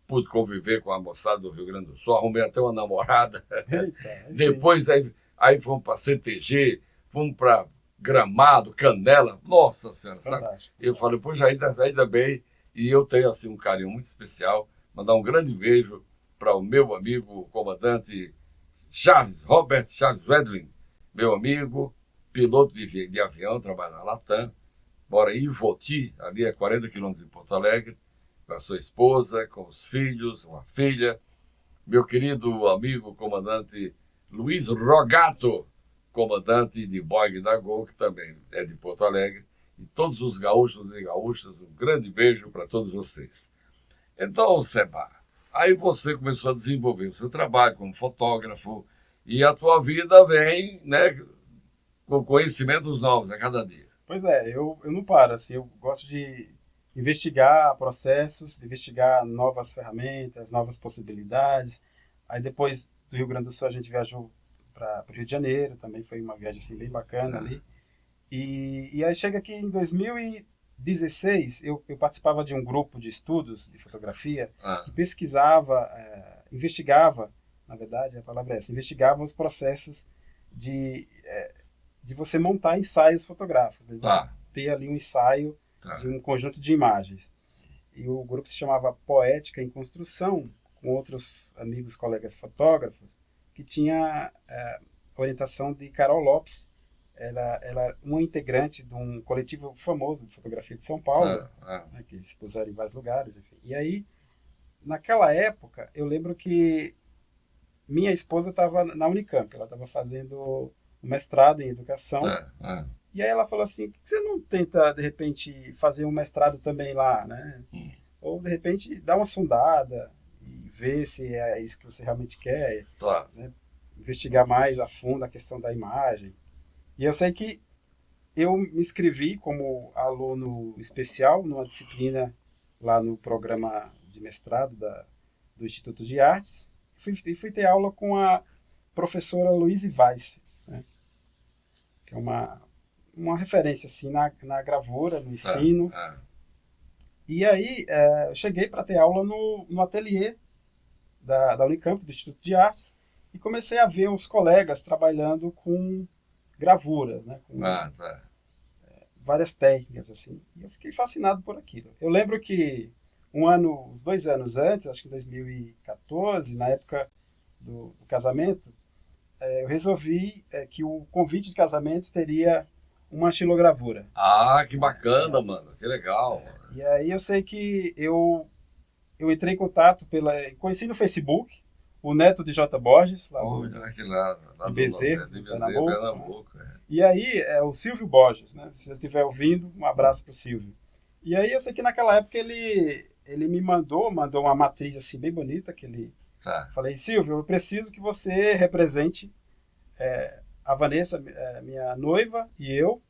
pude conviver com a moçada do Rio Grande do Sul, arrumei até uma namorada. Eita, Depois aí fomos para CTG, fomos para Gramado, Canela, nossa senhora, sabe? fantástico. Eu falei, poxa, ainda bem, e eu tenho assim um carinho muito especial, mandar um grande beijo para o meu amigo, o comandante Robert Charles Wedlin, meu amigo, piloto de avião, trabalha na Latam, mora em Ivoti, ali a 40 quilômetros de Porto Alegre, com a sua esposa, com os filhos, uma filha. Meu querido amigo comandante Luiz Rogato, comandante de Boeing da Gol, que também é de Porto Alegre. E todos os gaúchos e gaúchas, um grande beijo para todos vocês. Então, Seba, aí você começou a desenvolver o seu trabalho como fotógrafo e a tua vida vem, né, com conhecimentos novos a cada dia. Pois é, eu não paro, assim, eu gosto de investigar processos, investigar novas ferramentas, novas possibilidades. Aí depois do Rio Grande do Sul a gente viajou para o Rio de Janeiro, também foi uma viagem assim, bem bacana ali. E aí chega aqui em 2016, eu participava de um grupo de estudos de fotografia que pesquisava, investigava, na verdade a palavra é essa, investigava os processos de você montar ensaios fotográficos, de você ter ali um ensaio de um conjunto de imagens. E o grupo se chamava Poética em Construção, com outros amigos, colegas fotógrafos, que tinha orientação de Carol Lopes. Ela é uma integrante de um coletivo famoso de fotografia de São Paulo, né, que expuseram em vários lugares. Enfim. E aí, naquela época, eu lembro que minha esposa estava na Unicamp, ela estava fazendo um mestrado em educação. E aí ela falou assim, por que você não tenta, de repente, fazer um mestrado também lá, né? Ou, de repente, dar uma sondada e ver se é isso que você realmente quer, né? Investigar mais a fundo a questão da imagem. E eu sei que eu me inscrevi como aluno especial numa disciplina lá no programa de mestrado do Instituto de Artes. E fui ter aula com a professora Luíse Weiss, né? Que é uma referência assim, na gravura, no ensino. E aí eu cheguei para ter aula no ateliê da Unicamp, do Instituto de Artes, e comecei a ver os colegas trabalhando com gravuras, né, com várias técnicas, assim, e eu fiquei fascinado por aquilo. Eu lembro que uns 2 anos antes, acho que em 2014, na época do casamento, eu resolvi que o convite de casamento teria uma xilogravura. Que bacana, mano, que legal. E aí eu sei que eu entrei em contato conheci no Facebook o neto de J. Borges, lá lá de Bezerra, de Pernambuco. E aí é o Silvio Borges, né? Se ele estiver ouvindo, um abraço para o Silvio. E aí eu sei que naquela época ele me mandou uma matriz assim bem bonita, que ele... Falei, Silvio, eu preciso que você represente a Vanessa, minha noiva, e eu,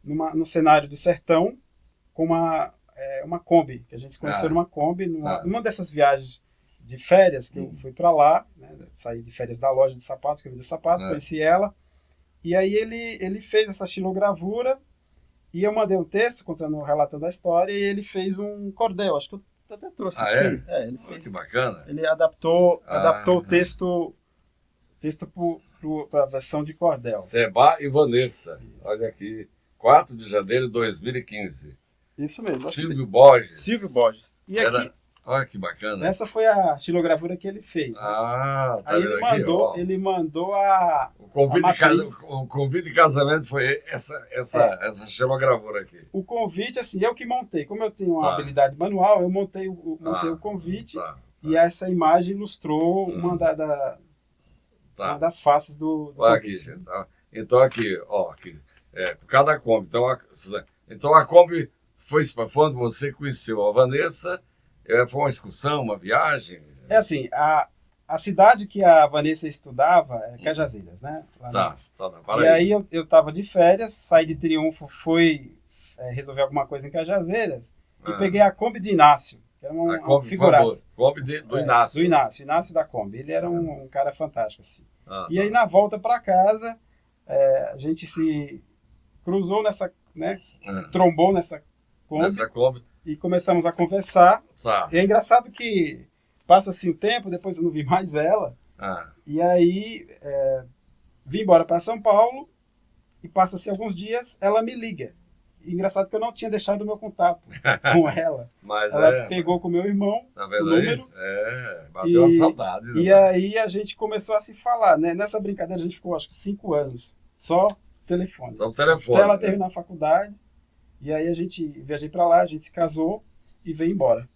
no cenário do sertão, com uma Kombi, que a gente se conheceu numa Kombi, numa dessas viagens de férias, que eu fui para lá, né, saí de férias da loja de sapatos, que eu vende sapato, conheci ela, e aí ele fez essa xilogravura, e eu mandei um texto relatando a história, e ele fez um cordel, acho que eu até trouxe aqui. Ele fez, que bacana. Ele adaptou o texto para a versão de cordel. Seba e Vanessa, olha aqui, 4 de janeiro de 2015. Isso mesmo. Silvio Borges. Silvio Borges. E aqui, Olha que bacana. essa foi a xilogravura que ele fez. Né? Ah, tá Aí vendo ele aqui? mandou, Ó. ele mandou a O convite, a de casa- matriz. o convite de casamento foi essa xilogravura aqui. O convite, assim, eu que montei. Como eu tenho uma Tá. habilidade manual, eu montei Ah, o convite Tá, e essa imagem ilustrou uma tá. das faces do Olha aqui, convite. gente. Tá? Então aqui, ó, aqui, por cada Kombi. Então a Kombi foi quando você conheceu a Vanessa, foi uma excursão, uma viagem? É assim, a cidade que a Vanessa estudava é Cajazeiras, né? Lá Tá, na E Paraíba. aí eu tava de férias, saí de Triunfo, fui resolver alguma coisa em Cajazeiras e Ah. peguei a Kombi de Inácio, que era A uma Kombi, por figuraça. favor. Kombi do Inácio. Do Inácio da Kombi. Ele era um cara fantástico, assim. Ah, E aí, na volta para casa, a gente se cruzou nessa, né, se trombou nessa Kombi nessa Kombi. e começamos a conversar. Tá. E é engraçado que passa-se um tempo, depois eu não vi mais ela, Ah, e aí vim embora para São Paulo e passa-se alguns dias, ela me liga. E engraçado que eu não tinha deixado o meu contato com ela. mas Ela pegou com o meu irmão tá o vendo aí? número. Bateu uma saudade. E né? aí a gente começou a se falar, né? Nessa brincadeira a gente ficou acho que 5 anos, só telefone. Dá um telefone. Até ela né? terminar a faculdade, e aí viajei pra lá, a gente se casou e veio embora.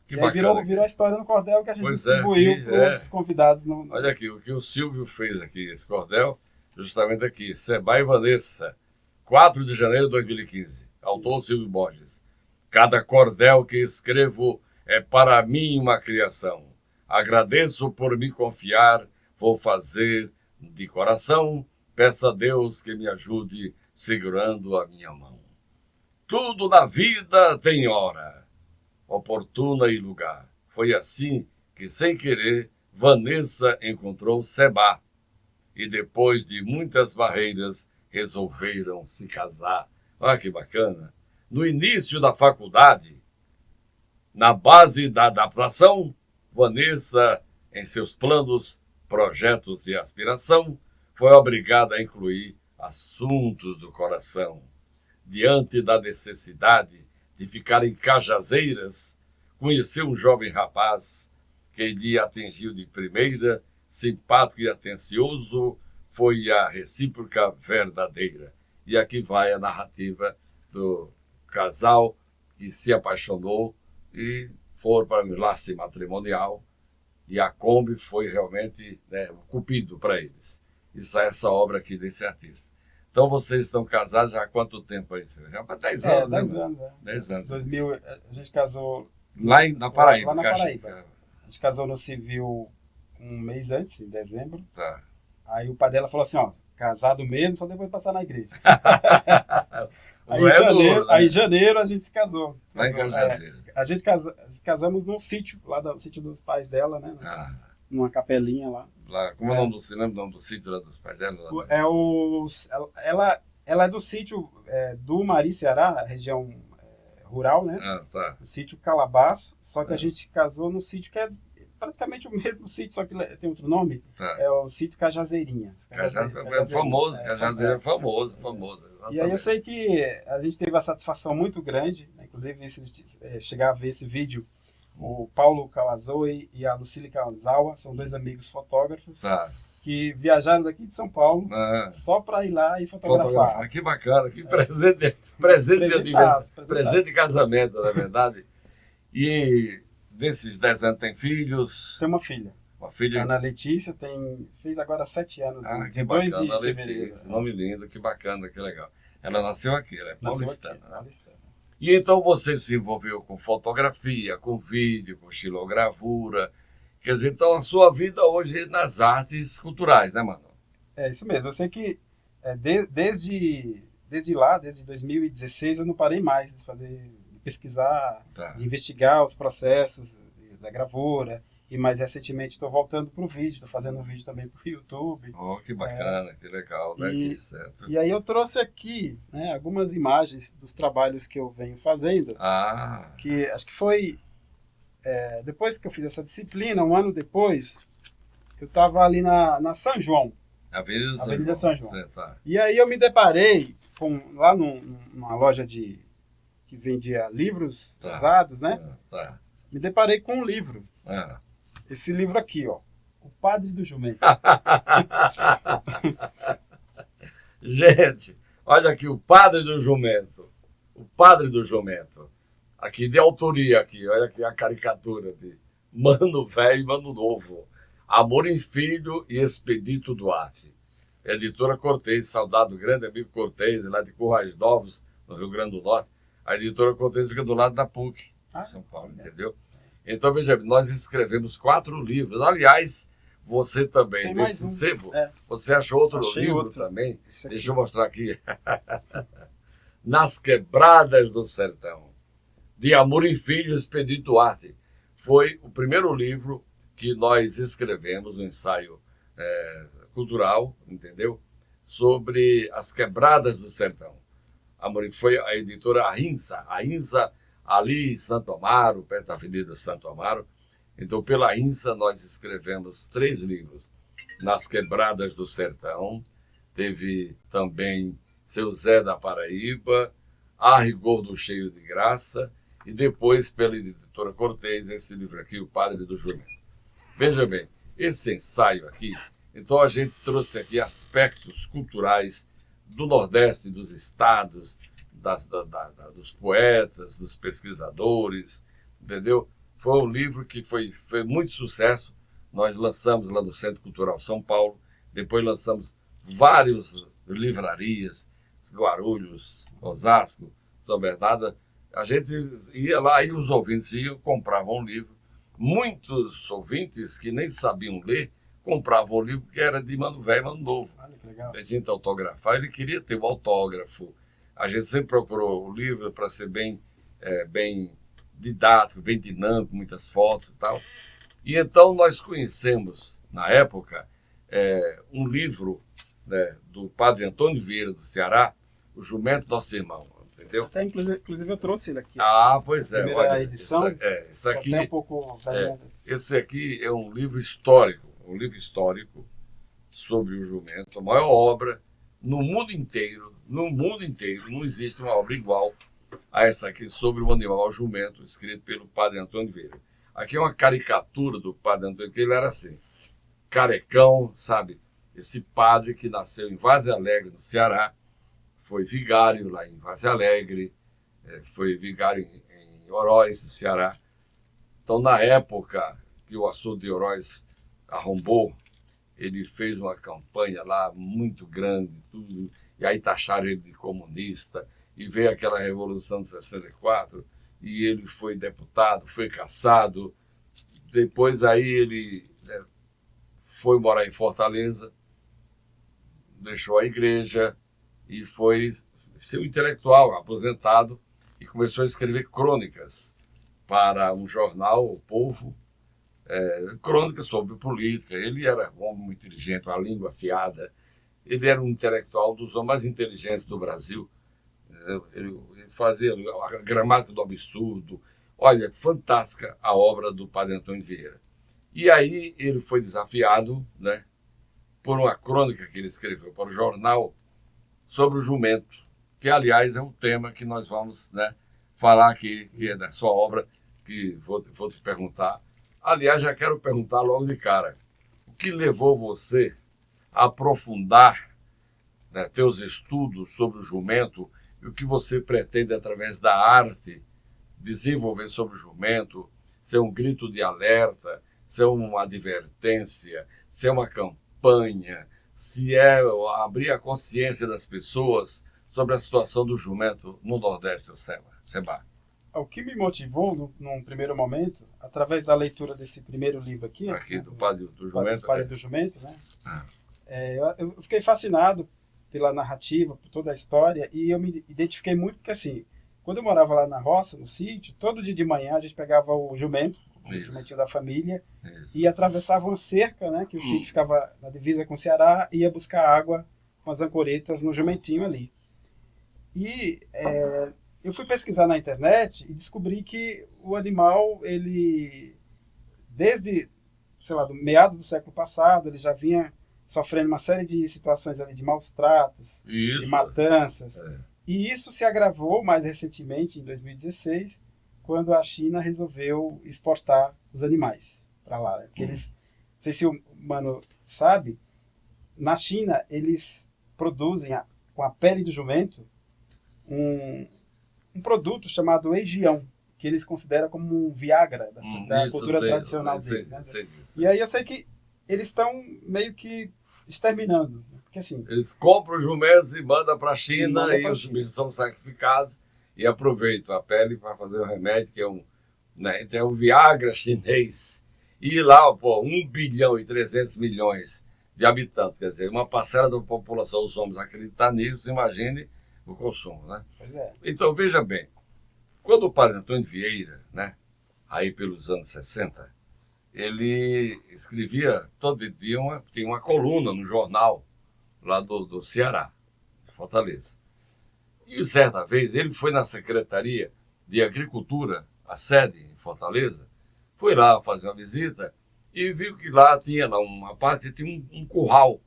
Que E aí bacana. virou a história no cordel que a gente Pois é, distribuiu que- para os convidados. Olha aqui, o que o Silvio fez aqui, esse cordel, justamente aqui, Seba e Vanessa, 4 de janeiro de 2015, autor Silvio Borges. Cada cordel que escrevo é para mim uma criação. Agradeço por me confiar, vou fazer de coração, peço a Deus que me ajude segurando a minha mão. Tudo na vida tem hora, oportuna e lugar. Foi assim que, sem querer, Vanessa encontrou Seba. E depois de muitas barreiras, resolveram se casar. Olha que bacana. No início da faculdade, na base da adaptação, Vanessa, em seus planos, projetos e aspiração, foi obrigada a incluir assuntos do coração. Diante da necessidade de ficar em Cajazeiras, conheceu um jovem rapaz que lhe atingiu de primeira, simpático e atencioso, foi a recíproca verdadeira. E aqui vai a narrativa do casal que se apaixonou e foram para o enlace matrimonial, e a Kombi foi realmente, né, o cupido para eles. Isso é essa obra aqui desse artista. Então vocês estão casados já há quanto tempo aí? Já há 10 anos, 10 né? anos, 10 anos. 2000, a gente casou, Na Paraíba. Lá na Caxias. Paraíba. a gente casou no civil um mês antes, em dezembro. Tá. Aí o pai dela falou assim, ó, casado mesmo, só depois de passar na igreja. Aí, Não é janeiro, duro, né? aí em janeiro a gente se casou. Lá em Casou, Cajazeiras. a gente casamos num sítio, lá do sítio dos pais dela, né? Ah, Numa capelinha lá. lá, como é o nome do cinema, o nome do sítio lá dos pais dela? Lá, É ela é do sítio do Mari, Ceará, região rural, né? Ah, tá. O sítio Calabaço, só que a gente casou num sítio que é praticamente o mesmo sítio, só que tem outro nome. Tá. É o sítio Cajazeirinhas. É famoso, Cajazeira é famoso. E aí eu sei que a gente teve uma satisfação muito grande, né? Inclusive se eles chegar a ver esse vídeo, o Paulo Kawazoe e a Lucília Kawazawa são 2 amigos fotógrafos Tá. que viajaram daqui de São Paulo Ah, só para ir lá e fotografar. fotografar. Que bacana, que presente de aniversário. Presente de casamento, na verdade. E desses 10 anos tem filhos? Tem uma filha. Uma filha? Ana Letícia fez agora 7 anos, Ah, de que 2 bacana, de fevereiro. Letícia. Nome lindo, que bacana, que legal. Ela nasceu aqui, ela é Nasceu paulistana, aqui, né? paulistana. E então você se envolveu com fotografia, com vídeo, com xilogravura. Quer dizer, então a sua vida hoje é nas artes culturais, né, mano? É isso mesmo. Eu sei que desde lá, desde 2016, eu não parei mais de pesquisar, Tá. de investigar os processos da gravura. E mais recentemente estou voltando para o vídeo, estou fazendo um vídeo também para o YouTube. Oh, que bacana, que legal, né? E- Que certo. E aí eu trouxe aqui, né, algumas imagens dos trabalhos que eu venho fazendo, Ah, que acho que foi depois que eu fiz essa disciplina, um ano depois, eu estava ali na São João. Avenida São João. Certo, tá. E aí eu me deparei lá numa loja que vendia livros usados, né? Tá. Me deparei com um livro. Ah. Esse livro aqui, ó. O Padre do Jumento. Gente, olha aqui, o Padre do Jumento. O Padre do Jumento. Aqui, de autoria aqui. Olha aqui a caricatura de Mano Velho e Mano Novo. Amor em Filho e Expedito Duarte. Editora Cortez, saudado grande amigo Cortez, lá de Currais Novos, no Rio Grande do Norte. A editora Cortez fica do lado da PUC, em São Paulo, entendeu? Então, veja bem, nós escrevemos 4 livros. Aliás, você também, Tem nesse mais um. sebo, É. você achou outro Achei livro outro. também? Esse aqui. Deixa eu mostrar aqui. Nas Quebradas do Sertão, de Amor em Filho, Expedito Duarte. Foi o primeiro livro que nós escrevemos, um ensaio cultural, entendeu? Sobre as quebradas do sertão. Foi a editora Ahinsa ali em Santo Amaro, perto da Avenida Santo Amaro. Então, pela Ahinsa, nós escrevemos 3 livros. Nas Quebradas do Sertão, teve também Seu Zé da Paraíba, A Rigor do Cheio de Graça, e depois, pela editora Cortez, esse livro aqui, O Padre do Jumento. Veja bem, esse ensaio aqui, então a gente trouxe aqui aspectos culturais do Nordeste, dos estados, dos poetas, dos pesquisadores, entendeu? Foi um livro que foi muito sucesso. Nós lançamos lá no Centro Cultural São Paulo, depois lançamos várias livrarias, Guarulhos, Osasco, São Bernardo. A gente ia lá e os ouvintes iam, compravam um livro. Muitos ouvintes que nem sabiam ler, compravam o livro que era de Mano Velho e Mano Novo. Olha que legal. A gente autografar, ele queria ter um autógrafo. A gente sempre procurou o livro para ser bem didático, bem dinâmico, muitas fotos e tal. E então nós conhecemos, na época, um livro, né, do padre Antônio Vieira, do Ceará, O Jumento Nosso Irmão, entendeu? Até, inclusive eu trouxe ele aqui. Pois é. Primeira Olha, edição. Isso aqui, Até um pouco esse aqui é um livro histórico, sobre o jumento, a maior obra no mundo inteiro, não existe uma obra igual a essa aqui sobre o animal jumento, escrito pelo padre Antônio Vieira. Aqui é uma caricatura do padre Antônio, que ele era assim, carecão, sabe? Esse padre que nasceu em Vaze Alegre, no Ceará, foi vigário lá em Vaze Alegre, foi vigário em Oroz, no Ceará. Então, na época que o açude de Oroz arrombou, ele fez uma campanha lá muito grande, tudo, e aí taxaram ele de comunista, e veio aquela Revolução de 64, e ele foi deputado, foi cassado. Depois aí ele foi morar em Fortaleza, deixou a igreja e foi ser um intelectual aposentado e começou a escrever crônicas para um jornal, O Povo, crônicas sobre política. Ele era um homem muito inteligente, uma língua afiada. Ele era um intelectual dos homens mais inteligentes do Brasil. Ele fazia a gramática do absurdo. Olha, fantástica a obra do padre Antônio Vieira. E aí ele foi desafiado, né, por uma crônica que ele escreveu para o jornal sobre o jumento, que, aliás, é um tema que nós vamos, né, falar aqui, que é da sua obra, que vou te perguntar. Aliás, já quero perguntar logo de cara, o que levou você a aprofundar, né, teus estudos sobre o jumento e o que você pretende, através da arte, desenvolver sobre o jumento, ser um grito de alerta, ser uma advertência, ser uma campanha, se é abrir a consciência das pessoas sobre a situação do jumento no Nordeste, Seba. O que me motivou, num primeiro momento, através da leitura desse primeiro livro aqui, né, Do Padre do Jumento. Padre do Jumento, né? Eu fiquei fascinado pela narrativa, por toda a história, e eu me identifiquei muito, porque assim, quando eu morava lá na roça, no sítio, todo dia de manhã a gente pegava o jumento, o jumentinho da família, e atravessava uma cerca, né, que o sítio ficava na divisa com o Ceará, e ia buscar água com as ancoretas no jumentinho ali. E eu fui pesquisar na internet e descobri que o animal, ele, desde, sei lá, do meados do século passado, ele já vinha sofrendo uma série de situações ali de maus tratos, de matanças. E isso se agravou mais recentemente, em 2016, quando a China resolveu exportar os animais para lá. Né? Porque eles, não sei se o mano sabe, na China eles produzem com a pele do jumento um produto chamado eijião, que eles consideram como um Viagra da cultura tradicional deles. Né? E aí eu sei que eles estão meio que exterminando. Porque, assim, eles compram os jumentos e mandam para a China e os bichos são sacrificados e aproveitam a pele para fazer o remédio, que é então é o Viagra chinês. E lá, pô, 1,3 bilhão de habitantes, quer dizer, uma parcela da população, os homens acreditar nisso, imagine o consumo, né? Pois é. Então, veja bem, quando o padre Antônio Vieira, né, aí pelos anos 60, ele escrevia todo dia, tinha uma coluna no jornal lá do Ceará, de Fortaleza. E certa vez ele foi na Secretaria de Agricultura, a sede em Fortaleza, foi lá fazer uma visita e viu que lá tinha uma parte, tinha um curral.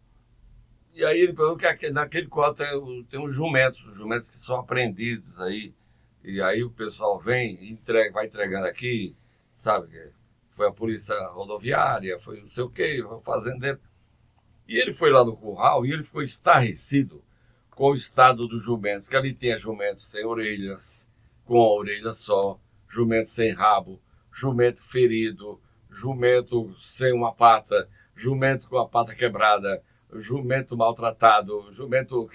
E aí ele perguntou que naquele curral tem uns jumentos que são apreendidos aí. E aí o pessoal vem e vai entregando aqui, sabe? Foi a polícia rodoviária, foi não sei o quê, o fazendeiro. E ele foi lá no curral e ele ficou estarrecido com o estado do jumento, que ali tinha jumento sem orelhas, com a orelha só, jumento sem rabo, jumento ferido, jumento sem uma pata, jumento com a pata quebrada, jumento maltratado, jumento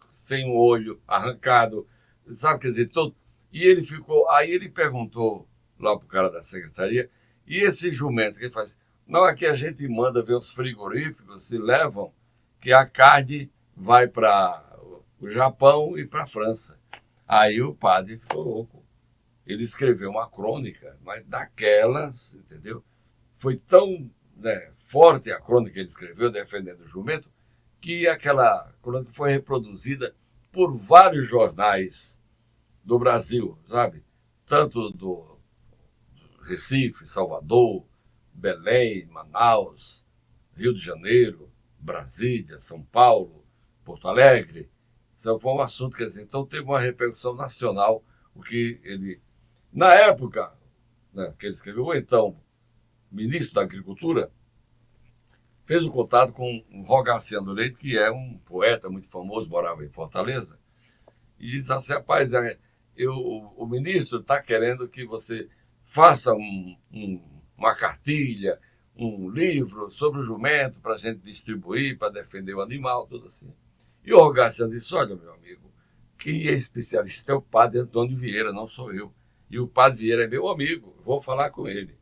sem um olho arrancado, sabe, quer dizer, todo. E ele aí ele perguntou lá pro cara da secretaria, e esse jumento que ele faz? Não, aqui a gente manda ver os frigoríficos, se levam, que a carne vai para o Japão e para a França. Aí o padre ficou louco. Ele escreveu uma crônica, mas daquelas, entendeu? Foi tão forte a crônica que ele escreveu, defendendo o jumento, que aquela crônica foi reproduzida por vários jornais do Brasil, sabe? Tanto do Recife, Salvador, Belém, Manaus, Rio de Janeiro, Brasília, São Paulo, Porto Alegre. Isso foi um assunto, quer dizer, então teve uma repercussão nacional, o que ele, na época, que ele escreveu, ou então, ministro da Agricultura, fez um contato com o Rogaciano Leite, que é um poeta muito famoso, morava em Fortaleza, e disse assim, rapaz, o ministro está querendo que você faça uma cartilha, um livro sobre o jumento para a gente distribuir, para defender o animal, tudo assim. E o Rogaciano disse, olha, meu amigo, quem é especialista é o padre Antônio Vieira, não sou eu. E o padre Vieira é meu amigo, vou falar com ele.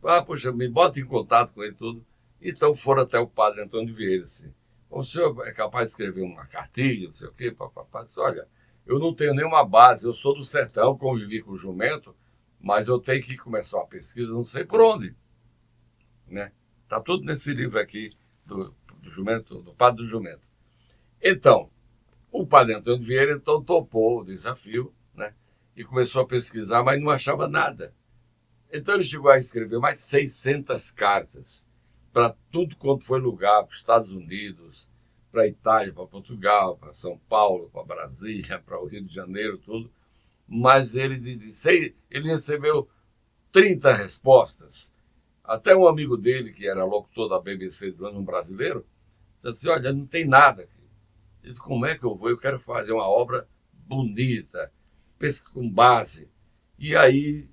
Ah, poxa, me bota em contato com ele tudo. Então foram até o padre Antônio Vieira, assim. O senhor é capaz de escrever uma cartilha, não sei o quê, papapá. Disse, olha, eu não tenho nenhuma base, eu sou do sertão, convivi com o jumento, mas eu tenho que começar uma pesquisa, não sei por onde. Né? Tá tudo nesse livro aqui do jumento, do padre do jumento. Então, o padre Antônio Vieira então topou o desafio, né? E começou a pesquisar, mas não achava nada. Então ele chegou a escrever mais 600 cartas para tudo quanto foi lugar, para os Estados Unidos, para a Itália, para Portugal, para São Paulo, para Brasília, para o Rio de Janeiro, tudo. Mas ele recebeu 30 respostas. Até um amigo dele, que era locutor da BBC, um brasileiro, disse assim, olha, não tem nada aqui. Ele disse, como é que eu vou? Eu quero fazer uma obra bonita, com base. E aí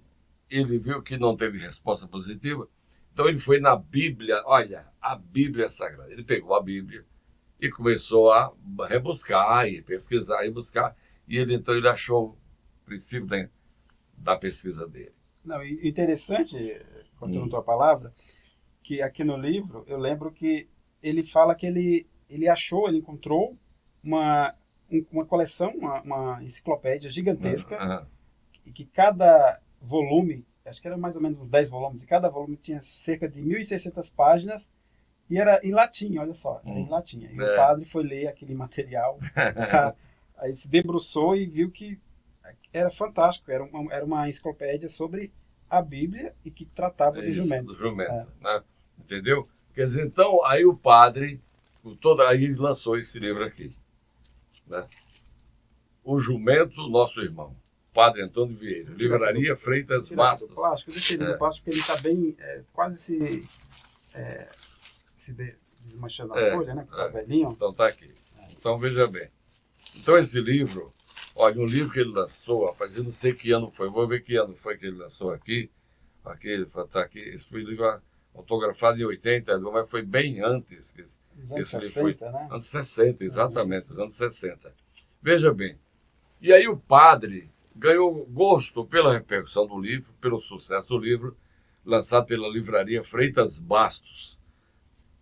ele viu que não teve resposta positiva, então ele foi na Bíblia, olha, a Bíblia Sagrada. Ele pegou a Bíblia e começou a rebuscar, e pesquisar, e buscar, e então ele achou o princípio da pesquisa dele. Não, interessante, continuando a tua palavra, que aqui no livro, eu lembro que ele fala que ele encontrou uma coleção, uma enciclopédia gigantesca, e que cada volume, acho que era mais ou menos uns 10 volumes, e cada volume tinha cerca de 1.600 páginas, e era em latim, olha só, era em latim. E o padre foi ler aquele material, aí se debruçou e viu que era fantástico, era uma enciclopédia sobre a Bíblia e que tratava do jumento. Do jumento, né? Entendeu? Quer dizer, então, aí o padre, aí lançou esse livro aqui. Né? O Jumento, Nosso Irmão. Padre Antônio Vieira. Livraria Freitas Bastos. Plástico, deixa ele no plástico, porque ele está bem, quase desmanchando a folha, né? Que está velhinho. Então tá aqui. Então veja bem. Então esse livro, olha, um livro que ele lançou, rapaz, eu não sei que ano foi, vou ver que ano foi que ele lançou aqui. Aqui, tá aqui. Esse foi um livro autografado em 80, mas foi bem antes. Os anos Esse livro 60, foi, né? Anos 60, exatamente, os anos 60. Veja bem. E aí o padre ganhou gosto pela repercussão do livro, pelo sucesso do livro, lançado pela livraria Freitas Bastos.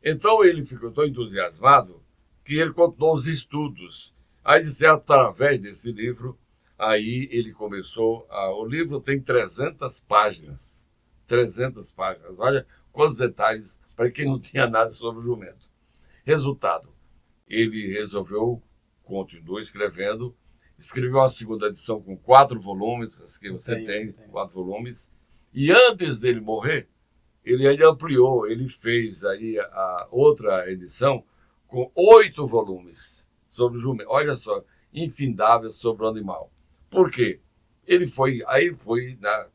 Então ele ficou tão entusiasmado que ele continuou os estudos. Aí, através desse livro, aí ele começou o livro tem 300 páginas. 300 páginas. Olha quantos detalhes para quem não tinha nada sobre o jumento. Resultado, ele resolveu, continuou escreveu a segunda edição com 4 volumes, as que você tem 4 volumes, e antes dele morrer, ele ainda ampliou, ele fez aí a outra edição com 8 volumes sobre o jumento. Olha só, infindável sobre o animal. Por quê? Ele foi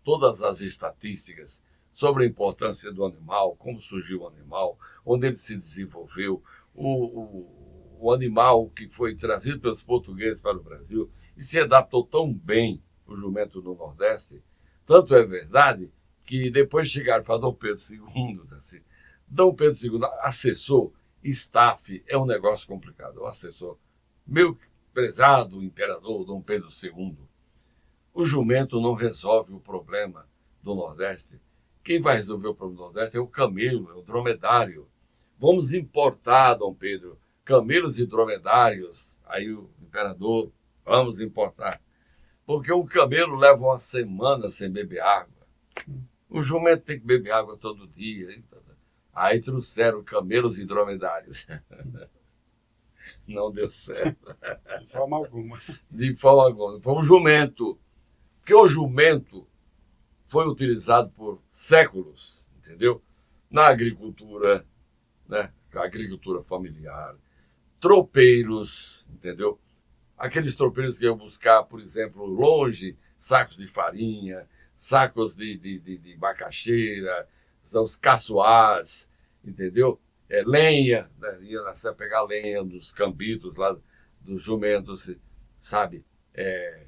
todas as estatísticas sobre a importância do animal, como surgiu o animal, onde ele se desenvolveu, o animal que foi trazido pelos portugueses para o Brasil e se adaptou tão bem, o jumento no Nordeste. Tanto é verdade que depois chegaram para Dom Pedro II, assim, Dom Pedro II, assessor, staff, é um negócio complicado. O assessor, meu prezado imperador Dom Pedro II, o jumento não resolve o problema do Nordeste. Quem vai resolver o problema do Nordeste é o camelo, é o dromedário. Vamos importar, Dom Pedro, camelos e dromedários. Aí o imperador, vamos importar. Porque um camelo leva uma semana sem beber água. O jumento tem que beber água todo dia. Aí trouxeram camelos e dromedários. Não deu certo. De forma alguma. De forma alguma. Foi um jumento. Porque o jumento foi utilizado por séculos, entendeu? Na agricultura, né? A agricultura familiar. Tropeiros, entendeu? Aqueles tropeiros que iam buscar, por exemplo, longe, sacos de farinha, sacos de macaxeira, os caçoás, entendeu? Lenha, né? Ia pegar lenha dos cambitos lá, dos jumentos, sabe?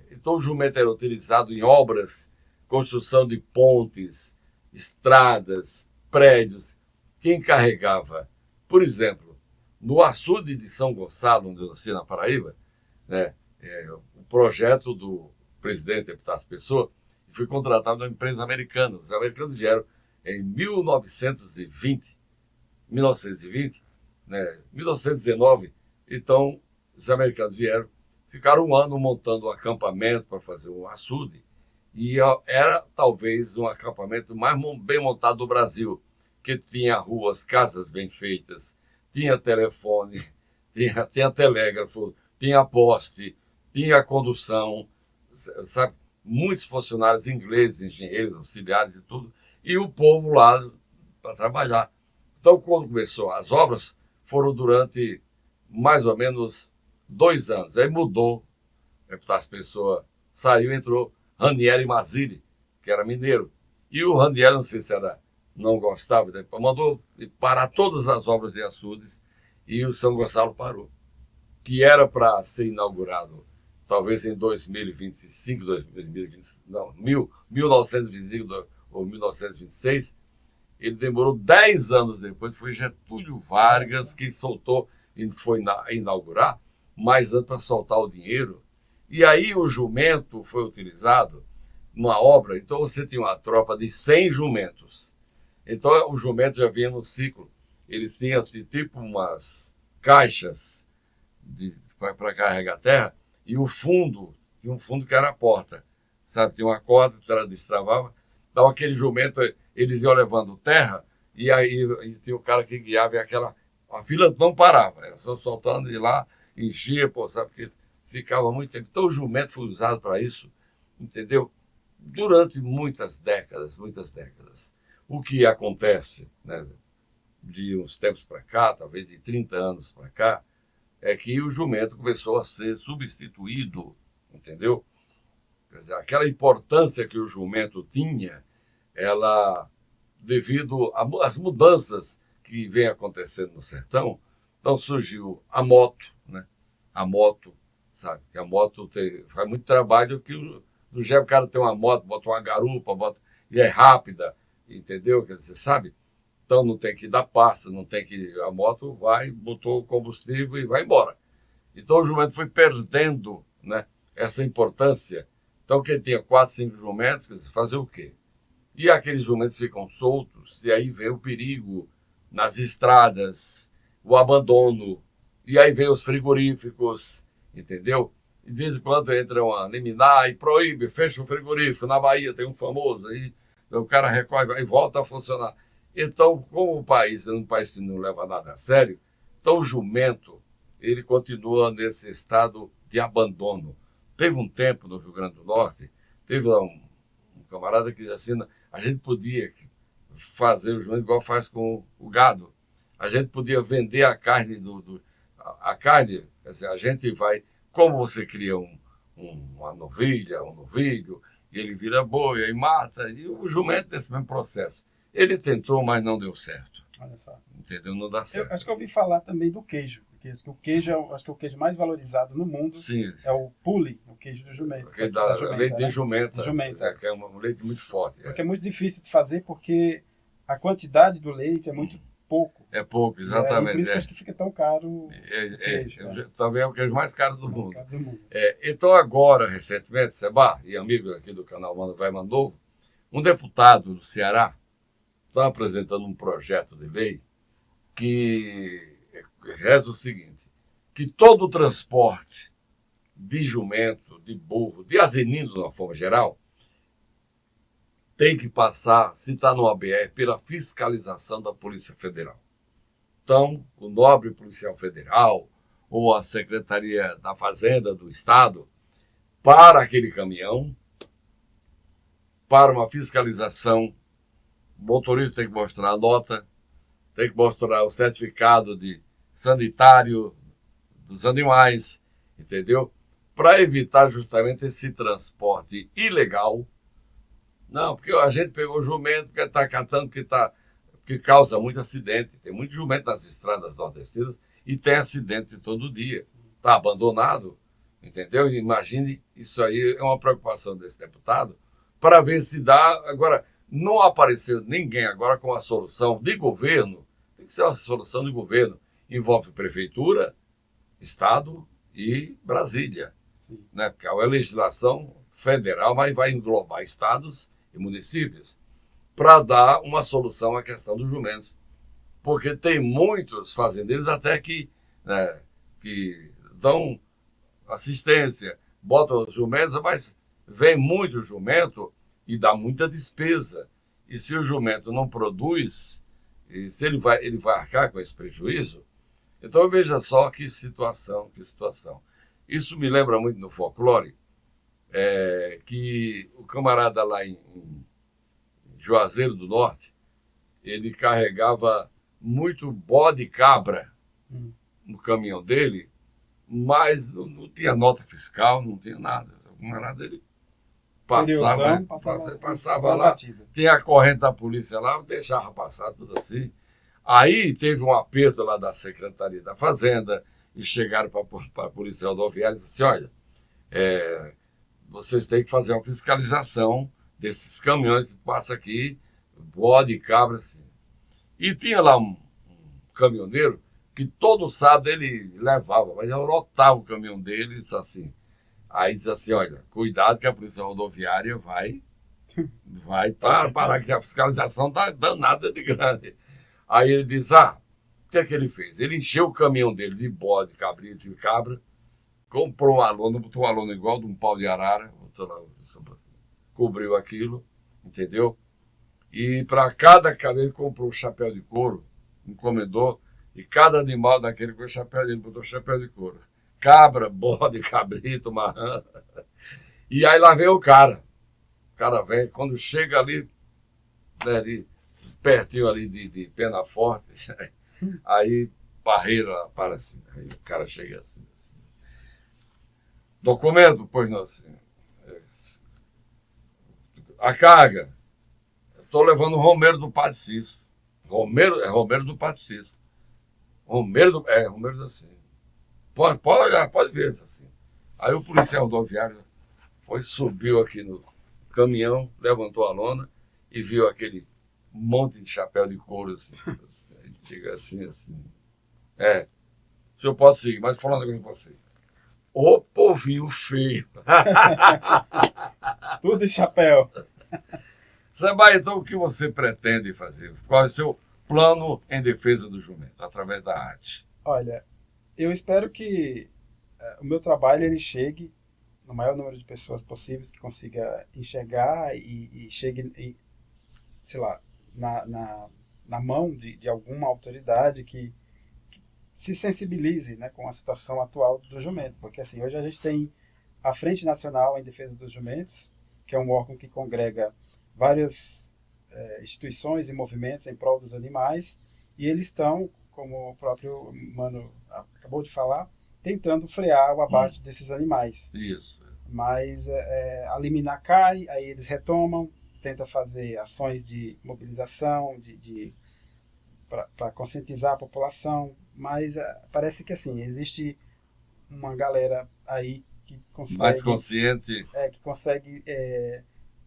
Então o jumento era utilizado em obras, construção de pontes, estradas, prédios. Quem carregava, por exemplo, no açude de São Gonçalo, onde eu nasci na Paraíba, né, o projeto do presidente Epitácio Pessoa foi contratado uma empresa americana. Os americanos vieram em 1920, né, 1919. Então, os americanos vieram, ficaram um ano montando um acampamento para fazer um açude. E era talvez um acampamento mais bem montado do Brasil, que tinha ruas, casas bem feitas, tinha telefone, tinha telégrafo, tinha poste, tinha condução, sabe? Muitos funcionários ingleses, engenheiros, auxiliares e tudo, e o povo lá para trabalhar. Então, quando começou, as obras foram durante mais ou menos 2 anos. Aí mudou, Epitácio Pessoa saiu, entrou Ranieri Mazzilli, que era mineiro. E o Ranieri, não sei se não gostava, mandou parar todas as obras de açudes e o São Gonçalo parou. Que era para ser inaugurado talvez em 2025, 1925 ou 1926. Ele demorou 10 anos depois, foi Getúlio Vargas que soltou e foi inaugurar, mais antes para soltar o dinheiro. E aí o jumento foi utilizado numa obra, então você tinha uma tropa de 100 jumentos. Então o jumento já vinha no ciclo. Eles tinham tipo umas caixas para carregar terra, e o fundo, tinha um fundo que era a porta, sabe? Tinha uma corda, destravava, dava aquele jumento, eles iam levando terra, e aí tinha o cara que guiava, e a fila não parava, era só soltando de lá, enchia, sabe? Porque ficava muito tempo. Então o jumento foi usado para isso, entendeu? Durante muitas décadas. O que acontece, né, de uns tempos para cá, talvez de 30 anos para cá, é que o jumento começou a ser substituído, entendeu? Quer dizer, aquela importância que o jumento tinha, ela, devido às mudanças que vem acontecendo no sertão, então surgiu a moto, né? A moto, sabe? Que a moto faz muito trabalho que do jeito o cara tem uma moto, bota uma garupa, e é rápida, entendeu? Quer dizer, sabe? Então não tem que dar pasta, não tem que... A moto vai, botou combustível e vai embora. Então o jumento foi perdendo, né, essa importância. Então quem tinha 4, 5 jumentos, quer dizer, fazer o quê? E aqueles jumentos ficam soltos, e aí vem o perigo nas estradas, o abandono, e aí vem os frigoríficos, entendeu? De vez em quando entra uma liminar e proíbe, fecha o frigorífico. Na Bahia tem um famoso, aí o cara recorre e volta a funcionar. Então, como o país é um país que não leva nada a sério, então o jumento, ele continua nesse estado de abandono. Teve um tempo no Rio Grande do Norte, teve lá um camarada que disse assim, a gente podia fazer o jumento igual faz com o gado. A gente podia vender a carne a carne, quer dizer, a gente vai, como você cria uma novilha, um novilho, e ele vira boi, aí mata, e o jumento nesse mesmo processo. Ele tentou, mas não deu certo. Olha só. Entendeu? Não dá certo. Eu acho que eu ouvi falar também do queijo. Porque o queijo acho que é o queijo mais valorizado no mundo. Sim. É o pule, o queijo do jumento. Porque dá leite de jumenta. Jumenta. Que é um leite muito forte. Só que é muito difícil de fazer porque a quantidade do leite é muito pouco. É pouco, exatamente. Por isso que acho que fica tão caro o queijo. Também é o queijo mais caro do mundo. Caro do mundo. Então agora, recentemente, Seba e amigo aqui do canal Mano Vai Mandovo, um deputado do Ceará está apresentando um projeto de lei que reza o seguinte, que todo o transporte de jumento, de burro, de asinino de uma forma geral, tem que passar, se está no ABR, pela fiscalização da Polícia Federal. Então, o nobre policial federal ou a Secretaria da Fazenda do Estado, para aquele caminhão, para uma fiscalização, o motorista tem que mostrar a nota, tem que mostrar o certificado de sanitário dos animais, entendeu? Para evitar justamente esse transporte ilegal. Não, porque a gente pegou o jumento porque está catando, porque causa muito acidente. Tem muito jumento nas estradas nordestinas e tem acidente todo dia. Está abandonado, entendeu? Imagine, isso aí é uma preocupação desse deputado, para ver se dá. Agora, não apareceu ninguém agora com a solução de governo, tem que ser uma solução de governo, envolve prefeitura, Estado e Brasília. Sim. Né? Porque é uma legislação federal, mas vai englobar estados e municípios, para dar uma solução à questão dos jumentos. Porque tem muitos fazendeiros até que dão assistência, botam os jumentos, mas vem muito jumento e dá muita despesa. E se o jumento não produz, e se ele vai arcar com esse prejuízo, então veja só que situação. Isso me lembra muito no folclore, que o camarada lá em Juazeiro do Norte, ele carregava muito bode e cabra no caminhão dele, mas não tinha nota fiscal, não tinha nada. O camarada, ele passava lá, tinha a corrente da polícia lá, deixava passar tudo assim. Aí teve um aperto lá da Secretaria da Fazenda, e chegaram para a Polícia Rodoviária e disseram assim, olha, vocês têm que fazer uma fiscalização desses caminhões que passam aqui, bode e cabra, assim. E tinha lá um caminhoneiro que todo sábado ele levava, mas eu lotava o caminhão dele e disse assim. Aí diz assim, olha, cuidado que a Polícia Rodoviária vai parar que a fiscalização está danada de grande. Aí ele diz, o que é que ele fez? Ele encheu o caminhão dele de bode, cabrito e cabra, comprou uma lona, botou uma lona igual de um pau de arara, cobriu aquilo, entendeu? E para cada cabelo ele comprou um chapéu de couro, encomendou, e cada animal daquele com o chapéu dele botou chapéu de couro. Cabra, bode, cabrito, marrã. E aí lá vem o cara. O cara vem, quando chega ali, né, ali pertinho ali de Pena Forte, aí Parreira para assim. Aí o cara chega assim. Documento, pois não, assim. A carga. Estou levando o Romero do Padre Cícero. Romero do Padre Cícero. Romero assim. Pode olhar, pode ver assim. Aí o policial rodoviário subiu aqui no caminhão, levantou a lona e viu aquele monte de chapéu de couro assim. Chega assim. O senhor pode seguir, mas falando agora com você. Ô povinho feio. Tudo de chapéu. Seba, então o que você pretende fazer? Qual é o seu plano em defesa do jumento, através da arte? Olha, eu espero que o meu trabalho ele chegue no maior número de pessoas possíveis, que consiga enxergar e chegue, sei lá, na mão de alguma autoridade que se sensibilize, né, com a situação atual do jumento. Porque assim, hoje a gente tem a Frente Nacional em Defesa dos Jumentos, que é um órgão que congrega várias instituições e movimentos em prol dos animais, e eles estão, como o próprio Mano acabou de falar, tentando frear o abate desses animais. Isso. Mas a liminar cai, aí eles retomam, tentam fazer ações de mobilização, para conscientizar a população, mas parece que assim, existe uma galera aí que consegue... Mais consciente. Que consegue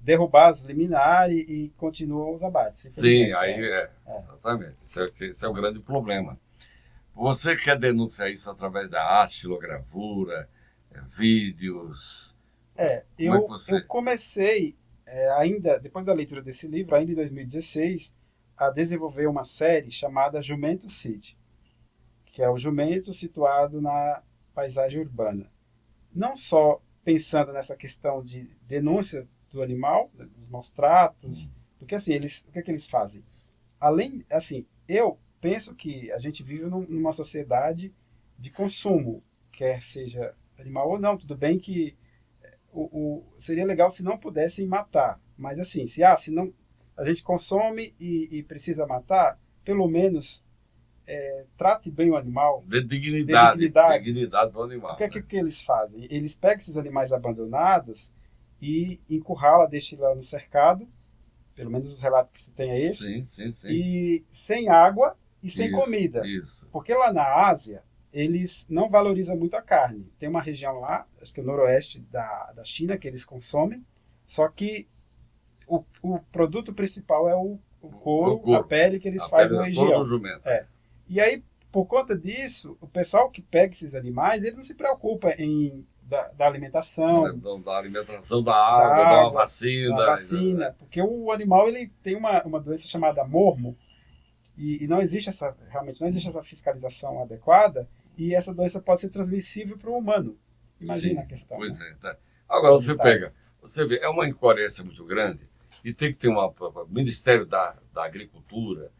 derrubar as liminares e continuam os abates. Sim, aí exatamente. Esse é o grande problema. Você quer denunciar isso através da arte, estilogravura, vídeos? Eu comecei, ainda depois da leitura desse livro, ainda em 2016, a desenvolver uma série chamada Jumento City, que é o jumento situado na paisagem urbana. Não só pensando nessa questão de denúncia do animal, dos maus tratos, porque assim, o que é que eles fazem? Além, assim, eu penso que a gente vive numa sociedade de consumo, quer seja animal ou não. Tudo bem que seria legal se não pudessem matar, mas assim, se não a gente consome e precisa matar, pelo menos trate bem o animal. Dê dignidade para o animal. O que é que eles fazem? Eles pegam esses animais abandonados e encurrala, deixa lá no cercado, pelo menos os relatos que se tem é esse, sim. E sem água e sem comida. Isso. Porque lá na Ásia, eles não valorizam muito a carne. Tem uma região lá, acho que é o noroeste da China, que eles consomem, só que o produto principal é o couro, a pele que eles fazem na região. E aí, por conta disso, o pessoal que pega esses animais, ele não se preocupa da alimentação. Da alimentação, da água, da uma vacina. Da vacina, porque o animal ele tem uma doença chamada mormo, e não existe realmente não existe essa fiscalização adequada, e essa doença pode ser transmissível para o humano. Imagina a questão. Pois né? Tá. Agora você vê, é uma incoerência muito grande, e tem que ter Ministério da Agricultura,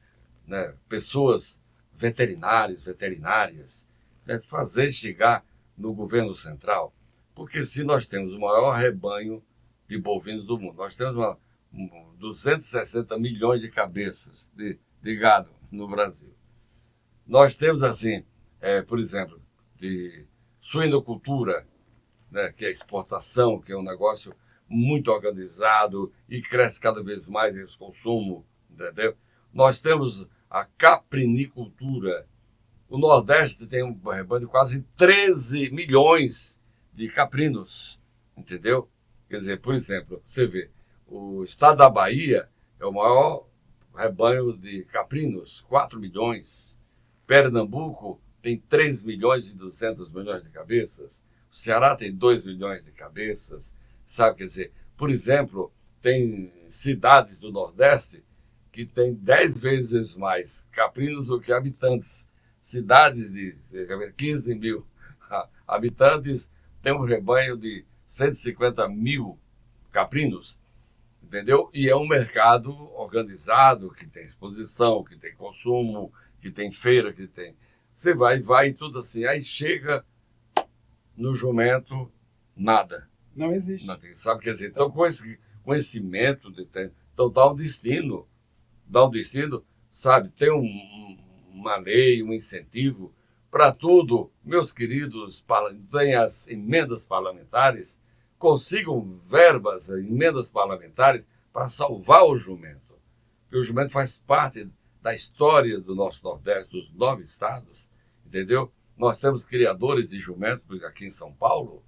né, pessoas veterinárias, né, fazer chegar no governo central, porque se nós temos o maior rebanho de bovinos do mundo, nós temos 260 milhões de cabeças de gado no Brasil. Nós temos, assim, por exemplo, de suinocultura, né, que é exportação, que é um negócio muito organizado e cresce cada vez mais esse consumo, entendeu? Nós temos a caprinicultura. O Nordeste tem um rebanho de quase 13 milhões de caprinos, entendeu? Quer dizer, por exemplo, você vê, o estado da Bahia é o maior rebanho de caprinos, 4 milhões. Pernambuco tem 3 milhões e 200 milhões de cabeças. O Ceará tem 2 milhões de cabeças. Sabe, quer dizer, por exemplo, tem cidades do Nordeste que tem 10 vezes mais caprinos do que habitantes. Cidades de 15 mil habitantes têm um rebanho de 150 mil caprinos, entendeu? E é um mercado organizado, que tem exposição, que tem consumo, que tem feira, que tem... Você vai e tudo assim. Aí chega no jumento, nada. Não existe. Não tem, sabe, quer dizer, então com esse conhecimento, então dá um destino, sabe, tem uma lei, um incentivo para tudo, meus queridos, tem as emendas parlamentares, consigam verbas, emendas parlamentares, para salvar o jumento. Porque o jumento faz parte da história do nosso Nordeste, dos 9 estados, entendeu? Nós temos criadores de jumentos aqui em São Paulo,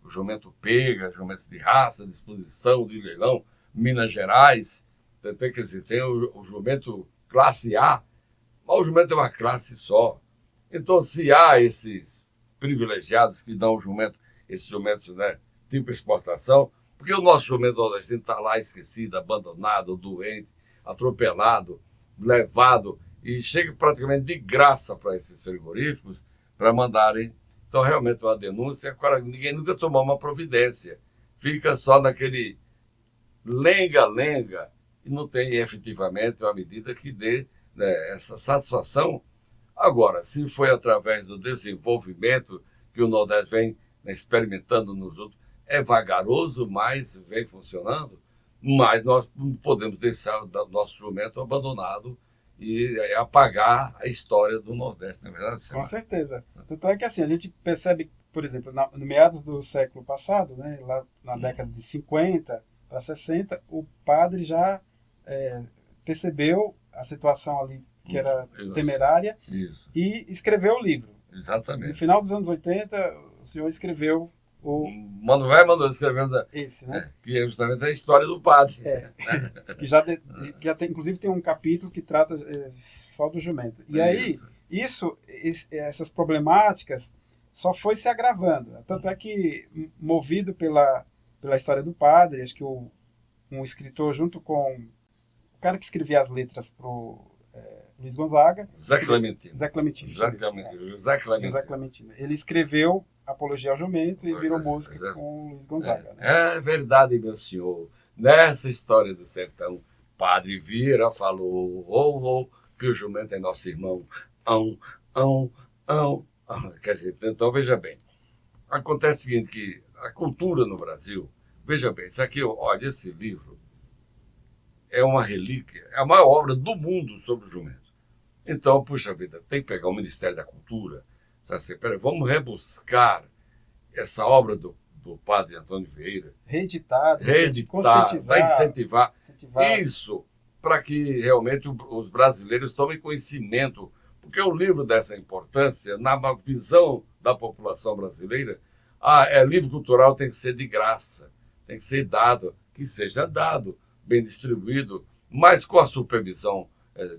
o jumento pega, jumentos de raça, de exposição, de leilão, Minas Gerais, quer dizer, tem o jumento classe A, mas o jumento é uma classe só. Então, se há esses privilegiados que dão o jumento, esses jumentos, né, tipo exportação, porque o nosso jumento nordestino está lá esquecido, abandonado, doente, atropelado, levado, e chega praticamente de graça para esses frigoríficos para mandarem. Então, realmente, uma denúncia, agora ninguém nunca tomou uma providência. Fica só naquele lenga-lenga e não tem efetivamente uma medida que dê, né, essa satisfação. Agora, se foi através do desenvolvimento que o Nordeste vem, né, experimentando nos outros, é vagaroso, mas vem funcionando, mas nós não podemos deixar o nosso jumento abandonado e apagar a história do Nordeste, não é verdade, Semar? Com certeza. Tanto é que assim, a gente percebe, por exemplo, no meados do século passado, né, lá na década de 50 para 60, o padre já percebeu a situação ali que era temerária. Isso. E escreveu o livro. Exatamente. No final dos anos 80, o senhor escreveu o... Mano velho mandou escrever, esse, né? que é justamente a história do padre. Que já tem, inclusive tem um capítulo que trata só do jumento. E aí, essas problemáticas só foi se agravando. Tanto é que, movido pela história do padre, acho que um escritor junto com o cara que escrevia as letras pro Luiz Gonzaga. Zé Clementino. Zé Clementino. José Clementino. Ele escreveu Apologia ao Jumento e virou música com o Luiz Gonzaga. É verdade, meu senhor. Nessa história do sertão, Padre Vieira falou que o jumento é nosso irmão. Quer dizer, então veja bem. Acontece o seguinte, que a cultura no Brasil, veja bem, isso aqui, olha, esse livro é uma relíquia, é a maior obra do mundo sobre o jumento. Então, puxa vida, tem que pegar o Ministério da Cultura, assim, vamos rebuscar essa obra do padre Antônio Vieira. Reeditar, conscientizar, incentivar. Isso, para que realmente os brasileiros tomem conhecimento, porque o livro dessa importância, na visão da população brasileira, livro cultural tem que ser de graça, tem que ser dado, que seja dado, bem distribuído, mas com a supervisão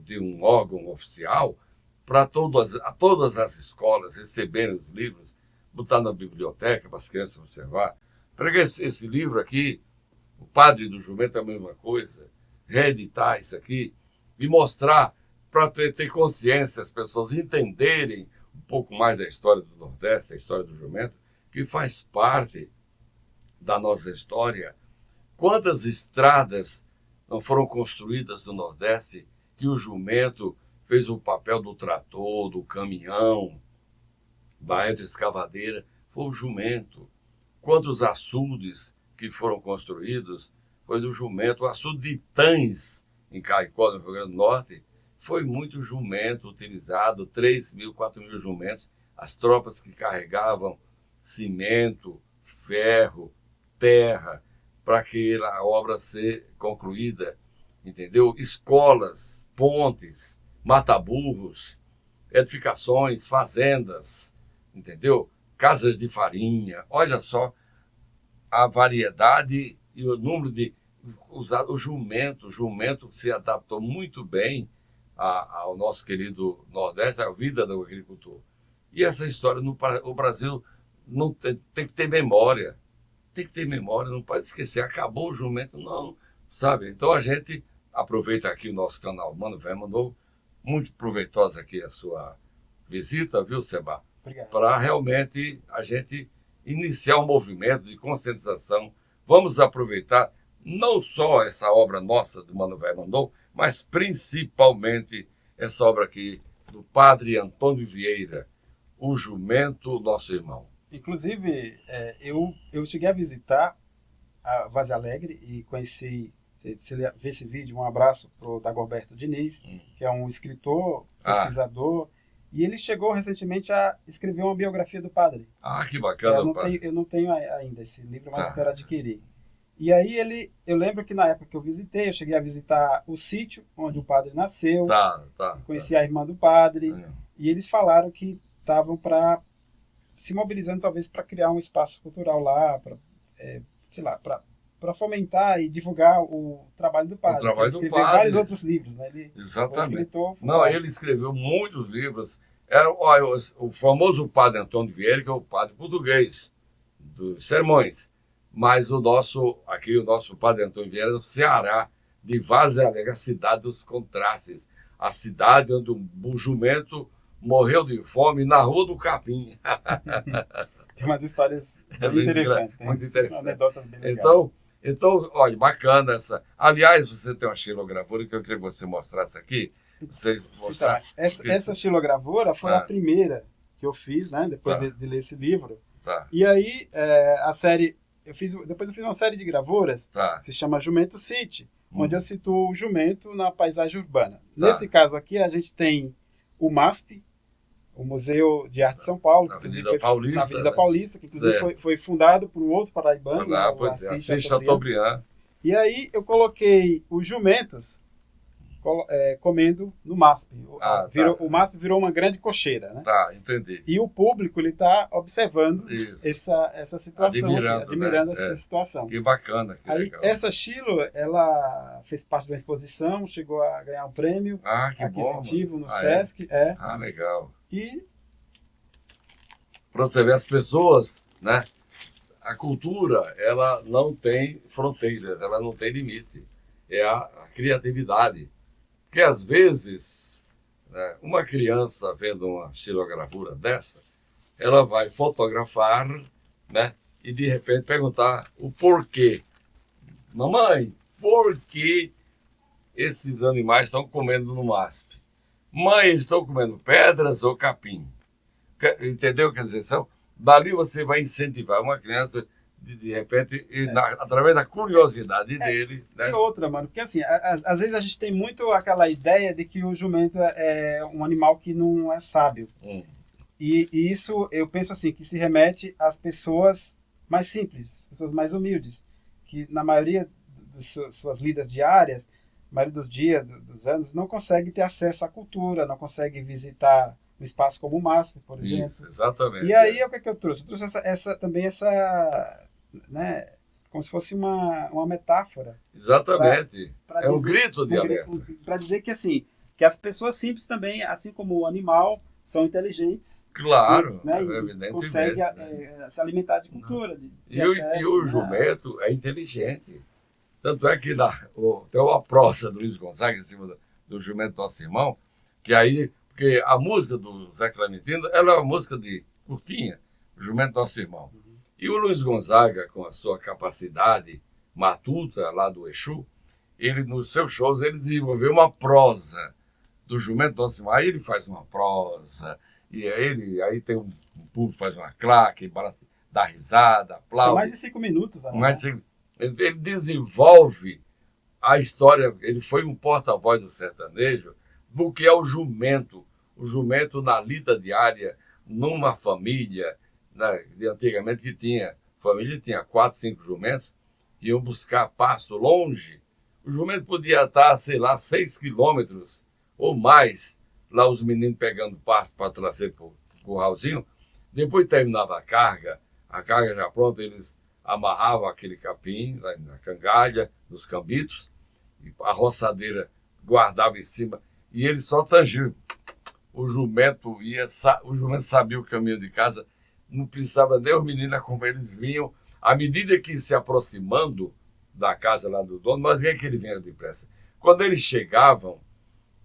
de um órgão oficial, para todas as escolas receberem os livros, botar na biblioteca para as crianças observar. Porque esse livro aqui, o Padre do Jumento é a mesma coisa, reeditar isso aqui e mostrar, para ter consciência, as pessoas entenderem um pouco mais da história do Nordeste, da história do jumento, que faz parte da nossa história. Quantas estradas não foram construídas no Nordeste que o jumento fez o papel do trator, do caminhão, da escavadeira, foi o jumento. Quantos açudes que foram construídos foi do jumento. O açude de Tães, em Caicó, no Rio Grande do Norte, foi muito jumento utilizado, 3.000, 4.000 jumentos, as tropas que carregavam cimento, ferro, terra, para aquela obra ser concluída, entendeu? Escolas, pontes, mataburros, edificações, fazendas, entendeu? Casas de farinha. Olha só a variedade e o número de usado o jumento. O jumento se adaptou muito bem ao nosso querido Nordeste, à vida do agricultor. E essa história, o Brasil não tem que ter memória. Tem que ter memória, não pode esquecer. Acabou o jumento, não, sabe? Então a gente aproveita aqui o nosso canal Mano Velho mandou muito proveitosa aqui a sua visita, viu, Seba? Obrigado. Para realmente a gente iniciar um movimento de conscientização. Vamos aproveitar não só essa obra nossa do Mano Velho mandou, mas principalmente essa obra aqui do Padre Antônio Vieira, O Jumento, Nosso Irmão. Inclusive, eu cheguei a visitar a Vaze Alegre e conheci, se vê esse vídeo, um abraço para o Dagoberto Diniz, que é um escritor, pesquisador, E ele chegou recentemente a escrever uma biografia do padre. Ah, que bacana, Eu não tenho ainda esse livro, mas Tá. eu quero adquirir. E aí eu lembro que na época que eu visitei, eu cheguei a visitar o sítio onde o padre nasceu, Tá. conheci a irmã do padre, Tá. e eles falaram que estavam se mobilizando talvez para criar um espaço cultural lá, para fomentar e divulgar o trabalho do padre. trabalho Ele do escreveu padre. vários outros livros, né? Ele foi Exatamente. escritor Não, fantástico. ele escreveu muitos livros. Olha, o famoso padre Antônio Vieira, que é o padre português dos sermões. Mas o nosso padre Antônio Vieira do Ceará, de Várzea Alegre, a cidade dos contrastes. A cidade onde um jumento morreu de fome na Rua do Capim. Tem umas histórias É bem bem interessantes, tem muito umas interessante. anedotas bem legais. Então, olha, bacana essa. Aliás, você tem uma xilogravura que eu queria que você mostrasse aqui. Você mostrar. Então, essa xilogravura foi Ah. a primeira que eu fiz, né? Depois Tá. de ler esse livro. Tá, E aí, a série... Depois eu fiz uma série de gravuras tá. que se chama Jumento City, onde eu situo o jumento na paisagem urbana. Tá. Nesse caso aqui, a gente tem o MASP, o Museu de Arte de São Paulo, Na que inclusive Avenida Paulista, na Avenida né? Paulista, que inclusive Certo. foi fundado por um outro paraibano, Lá, né, o pois é, Assis Assis Chateaubriand. Chateaubriand. E aí eu coloquei os jumentos comendo no MASP. Ah, tá. O MASP virou uma grande cocheira, né? Tá, entendi. E o público ele está observando Isso. essa situação, Admirando, né? essa É. situação. Que bacana, que Aí legal. essa Chilo, ela fez parte de uma exposição, chegou a ganhar um prêmio Ah, que bom. aquisitivo no Ah, Sesc, Ah, legal. e Para você ver as pessoas, né? A cultura, ela não tem fronteiras, ela não tem limite. É a criatividade. Porque, às vezes, né, uma criança vendo uma xilogravura dessa, ela vai fotografar, né? E, de repente, perguntar o porquê. Mamãe, por que esses animais estão comendo no MASP? Mãe, eles estão comendo pedras ou capim? Entendeu? Quer dizer, dali você vai incentivar uma criança, de repente, através da curiosidade dele. Né? E outra, mano, porque assim, às vezes a gente tem muito aquela ideia de que o jumento é um animal que não é sábio. E isso, eu penso assim, que se remete às pessoas mais simples, às pessoas mais humildes, que na maioria das suas lidas diárias, na maioria dos dias, dos anos, não consegue ter acesso à cultura, não consegue visitar um espaço como o MASP, por exemplo. Isso, exatamente. E aí, o que é que eu trouxe? Eu trouxe também essa, né, como se fosse uma metáfora. Exatamente. Pra É um dizer- grito de alerta. Para dizer que, assim, que as pessoas simples também, assim como o animal, são inteligentes. Claro, Né, e evidentemente. conseguem né? se alimentar de cultura. De E o acesso, né? jumento é inteligente. Tanto é que tem uma prosa do Luiz Gonzaga em cima do jumento do nosso irmão, que aí, porque a música do Zé Clementino, ela é uma música de curtinha, o jumento do nosso irmão. E o Luiz Gonzaga, com a sua capacidade matuta lá do Exu, ele, nos seus shows, ele desenvolveu uma prosa do jumento do nosso irmão. Aí ele faz uma prosa, e aí tem um público que faz uma claque, dá risada, São aplaude. mais de 5 minutos. Né? Mas ele desenvolve a história, ele foi um porta-voz do sertanejo, do que é o jumento na lida diária, numa família, né, de antigamente que tinha 4, 5 jumentos, que iam buscar pasto longe. O jumento podia estar, sei lá, 6 quilômetros ou mais, lá os meninos pegando pasto para trazer para o curralzinho. Depois terminava a carga já pronta, eles amarravam aquele capim na cangalha, nos cambitos, e a roçadeira guardava em cima, e ele só tangiam. O jumento sabia o caminho de casa, não precisava nem os meninos acompanhar, eles vinham. À medida que se aproximando da casa lá do dono, mas é que ele vinha depressa. Quando eles chegavam,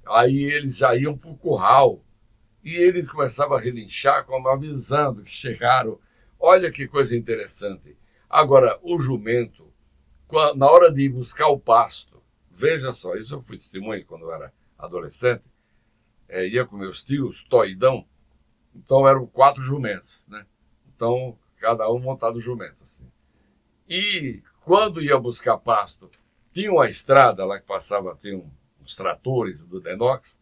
aí eles já iam para o curral, e eles começavam a relinchar, como avisando que chegaram. Olha que coisa interessante. Agora, o jumento, na hora de ir buscar o pasto, veja só, isso eu fui testemunha quando eu era adolescente, ia com meus tios, toidão, então eram 4 jumentos, né? Então, cada um montado jumento, assim. E quando ia buscar pasto, tinha uma estrada lá que passava, tinha uns tratores do Denox,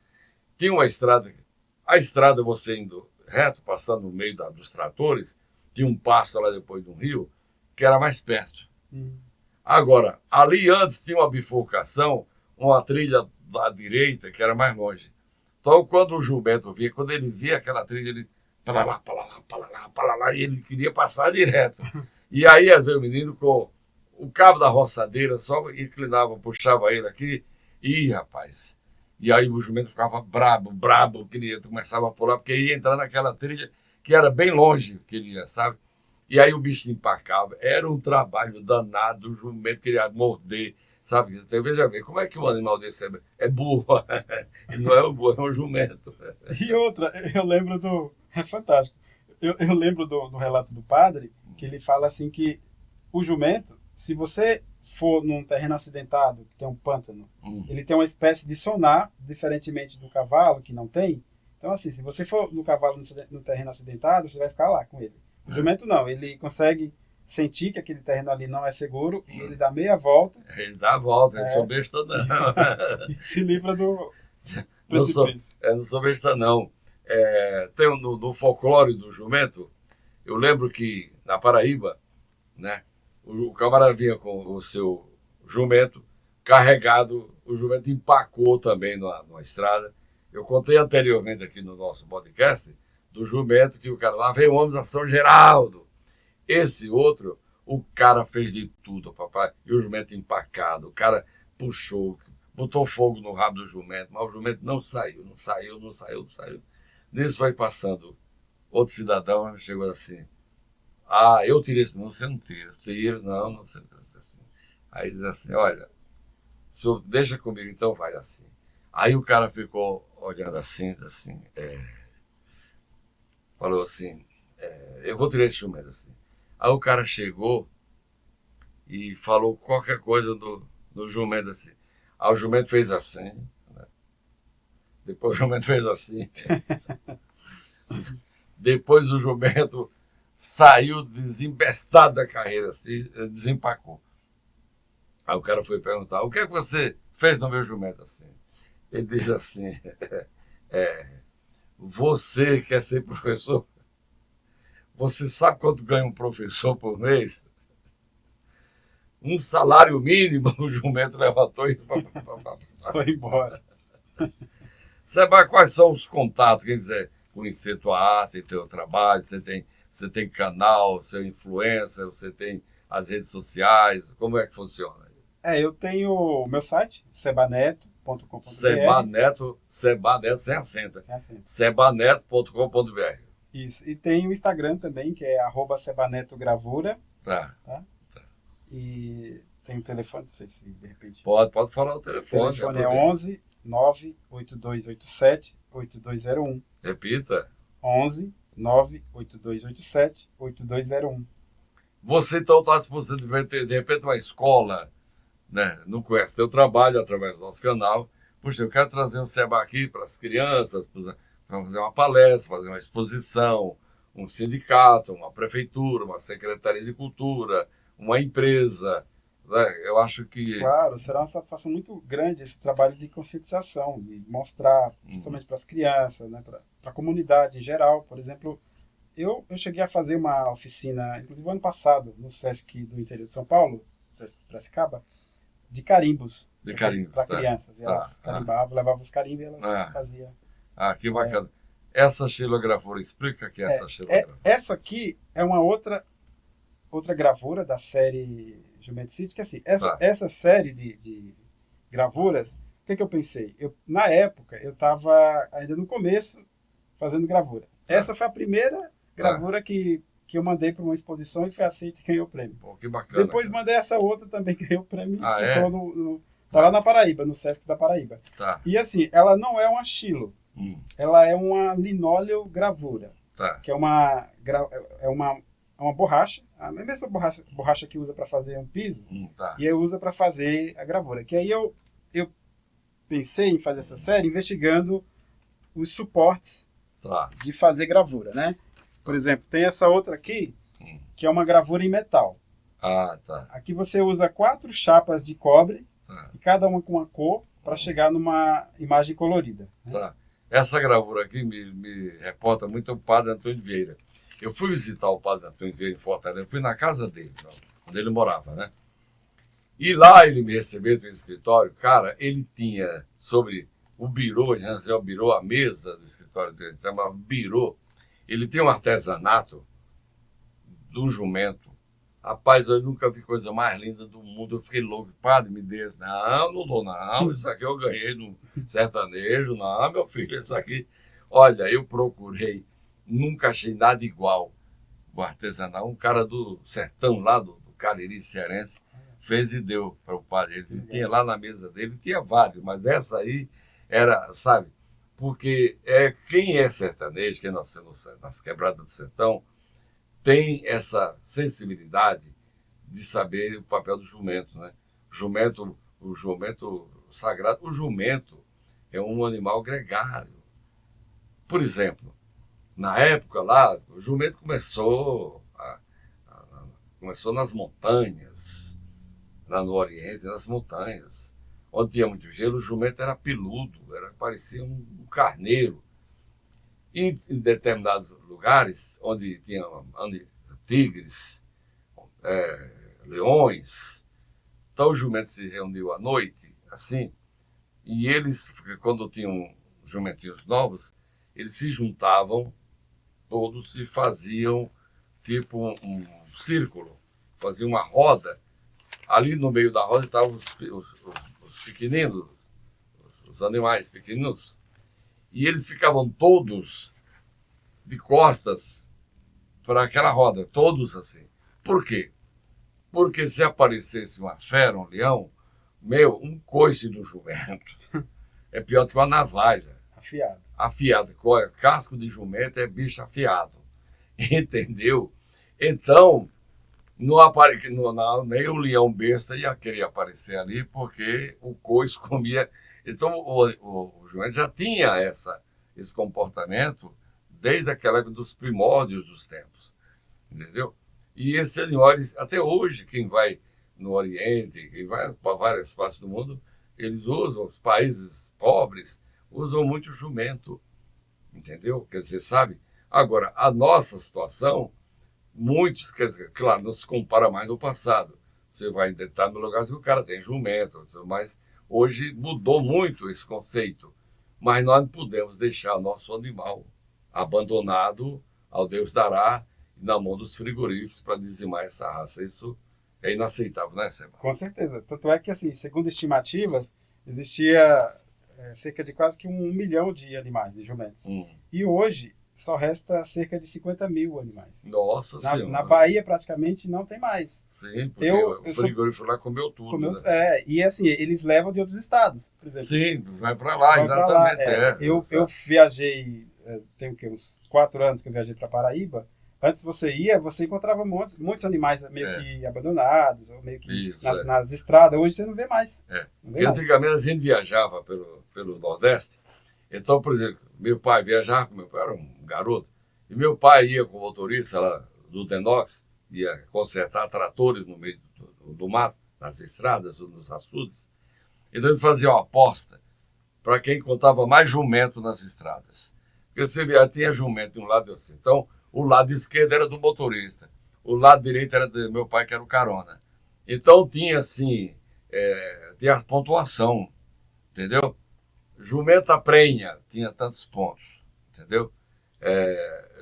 tinha uma estrada A estrada, você indo reto, passando no meio dos tratores, tinha um pasto lá depois de um rio, que era mais perto. Agora, ali antes tinha uma bifurcação, uma trilha da direita, que era mais longe. Então, quando o jumento vinha, quando ele via aquela trilha, ele para lá, para lá, para lá, para lá, e ele queria passar direto. E aí, às vezes, o menino com o cabo da roçadeira só inclinava, puxava ele aqui, e rapaz. E aí o jumento ficava brabo, queria, começava a pular, porque ia entrar naquela trilha que era bem longe que ele ia, sabe? E aí o bicho empacava. Era um trabalho danado, o jumento queria morder, sabe? Então, veja bem, como é que um animal desse é burro? Ele não é um burro, é um jumento. E outra, eu lembro do... É fantástico. Eu lembro do relato do padre, que ele fala assim que o jumento, se você for num terreno acidentado, que tem um pântano, ele tem uma espécie de sonar, diferentemente do cavalo, que não tem. Então, assim, se você for no cavalo no terreno acidentado, você vai ficar lá com ele. O jumento não, ele consegue sentir que aquele terreno ali não é seguro, e ele dá meia volta. Ele dá a volta, ele sou besta não. E se livra do precipício. Não sou besta não. Tem no folclore do jumento, eu lembro que na Paraíba, né, o camarada vinha com o seu jumento carregado, o jumento empacou também numa estrada. Eu contei anteriormente aqui no nosso podcast do jumento que o cara lá veio homens a São Geraldo. Esse outro, o cara fez de tudo, papai, e o jumento empacado. O cara puxou, botou fogo no rabo do jumento, mas o jumento não saiu. Nisso foi passando outro cidadão, chegou assim: ah, eu tirei esse, não, você não tira. Tiro, não sei. Assim. Aí diz assim: olha, o senhor deixa comigo, então vai assim. Aí o cara ficou olhando assim, falou assim: eu vou tirar esse jumento assim. Aí o cara chegou e falou qualquer coisa do jumento assim. Aí o jumento fez assim, né? Depois o jumento fez assim. Depois o jumento saiu desembestado da carreira, assim, desempacou. Aí o cara foi perguntar: o que é que você fez no meu jumento assim? Ele diz assim: você quer ser professor? Você sabe quanto ganha um professor por mês? Um salário mínimo. O jumento levantou e foi embora. Sabe quais são os contatos? Quem quiser conhecer tua arte, teu trabalho, você tem canal, seu influencer, você tem as redes sociais, como é que funciona? Eu tenho o meu site, sebaneto.com.br. Sebaneto sem acento. Sem acento. Sebaneto.com.br. Isso. E tem o Instagram também, que é @sebanetogravura. Tá. E tem o telefone, não sei se de repente... Pode falar o telefone. O telefone é 11 98287 8201. Repita. 11 98287 8201. Você então está à disposição de repente uma escola, né? Não conhece teu trabalho através do nosso canal. Puxa, eu quero trazer um Seba aqui para as crianças, para fazer uma palestra, fazer uma exposição, um sindicato, uma prefeitura, uma secretaria de cultura, uma empresa. Né? Eu acho que... Claro, será uma satisfação muito grande esse trabalho de conscientização, de mostrar, principalmente para as crianças, né? Para a comunidade em geral. Por exemplo, eu cheguei a fazer uma oficina, inclusive ano passado, no SESC do interior de São Paulo, SESC de Piracicaba, de carimbos. Para crianças. E elas carimbavam, levavam os carimbos e elas faziam. Ah, que bacana. Essa xilogravura, explica que é essa xilogravura. Essa aqui é uma outra gravura da série Jumento City, que assim, essa série de gravuras, o que eu pensei? Na época, eu estava ainda no começo fazendo gravura. Essa foi a primeira gravura que eu mandei para uma exposição e foi aceita e ganhou o prêmio. Pô, que bacana. Depois mandei essa outra também, ganhou o prêmio e ficou tá lá na Paraíba, no Sesc da Paraíba. Tá. E assim, ela não é uma xilo, ela é uma linóleo gravura, que é uma borracha, a mesma borracha que usa para fazer um piso, e aí usa para fazer a gravura. Que aí eu pensei em fazer essa série investigando os suportes de fazer gravura, né? Por exemplo, tem essa outra aqui, que é uma gravura em metal. Aqui você usa 4 chapas de cobre, e cada uma com uma cor, para chegar numa imagem colorida. Né? Essa gravura aqui me reporta muito o padre Antônio Vieira. Eu fui visitar o padre Antônio Vieira em Fortaleza, fui na casa dele, onde ele morava, né? E lá ele me recebeu no escritório. Cara, ele tinha sobre o birô, o birô, a mesa do escritório dele, chamava birô. Ele tem um artesanato do jumento. Rapaz, eu nunca vi coisa mais linda do mundo. Eu fiquei louco. Padre, me dê esse. Não, não dou não. Isso aqui eu ganhei no sertanejo. Não, meu filho, isso aqui... Olha, eu procurei. Nunca achei nada igual. O artesanal, um cara do sertão lá, do Cariri cearense, fez e deu para o padre. Ele tinha lá na mesa dele, tinha vários, mas essa aí era, sabe? Porque quem é sertanejo, quem nasceu nas quebradas do sertão, tem essa sensibilidade de saber o papel do jumento, né? O jumento sagrado, o jumento é um animal gregário. Por exemplo, na época lá, o jumento começou nas montanhas, lá no Oriente, nas montanhas, onde tinha muito gelo. O jumento era peludo, parecia um carneiro. Em determinados lugares, onde tinha tigres, leões, então o jumento se reuniu à noite, assim, e eles, quando tinham jumentinhos novos, eles se juntavam todos e faziam tipo um círculo, faziam uma roda. Ali no meio da roda estavam os pequeninos, os animais pequeninos, e eles ficavam todos de costas para aquela roda, todos assim. Por quê? Porque se aparecesse uma fera, um leão, um coice do jumento é pior do que uma navalha. Afiado. Casco de jumento é bicho afiado. Entendeu? Então, nem o leão besta ia querer aparecer ali, porque o coice comia. Então, o jumento já tinha esse comportamento desde aquela época dos primórdios dos tempos. Entendeu? E esses animais, até hoje, quem vai no Oriente, quem vai para várias partes do mundo, eles usam, os países pobres, usam muito jumento. Entendeu? Quer dizer, sabe? Agora, a nossa situação, muitos, quer dizer, claro, não se compara mais no passado. Você vai em determinado lugar que o cara tem jumento, mas hoje mudou muito esse conceito. Mas nós não podemos deixar o nosso animal abandonado ao Deus dará na mão dos frigoríficos para dizimar essa raça. Isso é inaceitável, né, Seba? Com certeza. Tanto é que, assim, segundo estimativas, existia cerca de quase que 1 milhão de animais, de jumentos. E hoje só resta cerca de 50 mil animais. Nossa Senhora. Na Bahia, praticamente, não tem mais. Sim, porque o frigorífico lá comeu tudo. Né? E assim, eles levam de outros estados, por exemplo. Sim, vai para lá, exatamente. Eu viajei, tem o quê? Uns 4 anos que eu viajei para Paraíba. Antes você encontrava muitos animais meio que abandonados, ou meio que nas estradas. Hoje você não vê mais. Porque antigamente a gente viajava pelo Nordeste. Então, por exemplo, meu pai viajava, meu pai era um garoto, e meu pai ia com o motorista lá do Denox, ia consertar tratores no meio do mato, nas estradas, nos açudes. Então eles faziam uma aposta para quem contava mais jumento nas estradas. Porque você via, tinha jumento de um lado e assim. Então, o lado esquerdo era do motorista, o lado direito era do meu pai, que era o carona. Então tinha assim, tinha a pontuação, entendeu? Jumenta prenha, tinha tantos pontos, entendeu?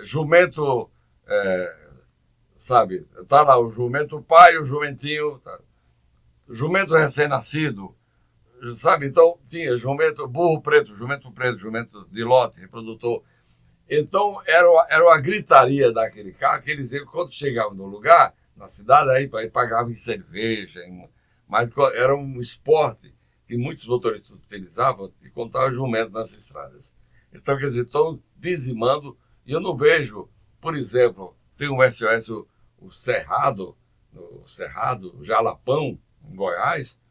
Jumento, sabe, tá lá o jumento pai, o jumentinho, tá. Jumento recém-nascido, sabe? Então tinha jumento, burro preto, jumento de lote, reprodutor. Então era uma gritaria daquele carro, que eles, quando chegavam no lugar, na cidade, aí pagavam em cerveja, mas era um esporte que muitos motoristas utilizavam e contavam jumentos nas estradas. Então, quer dizer, estão dizimando, e eu não vejo, por exemplo, tem um SOS, o Cerrado, o Jalapão, em Goiás,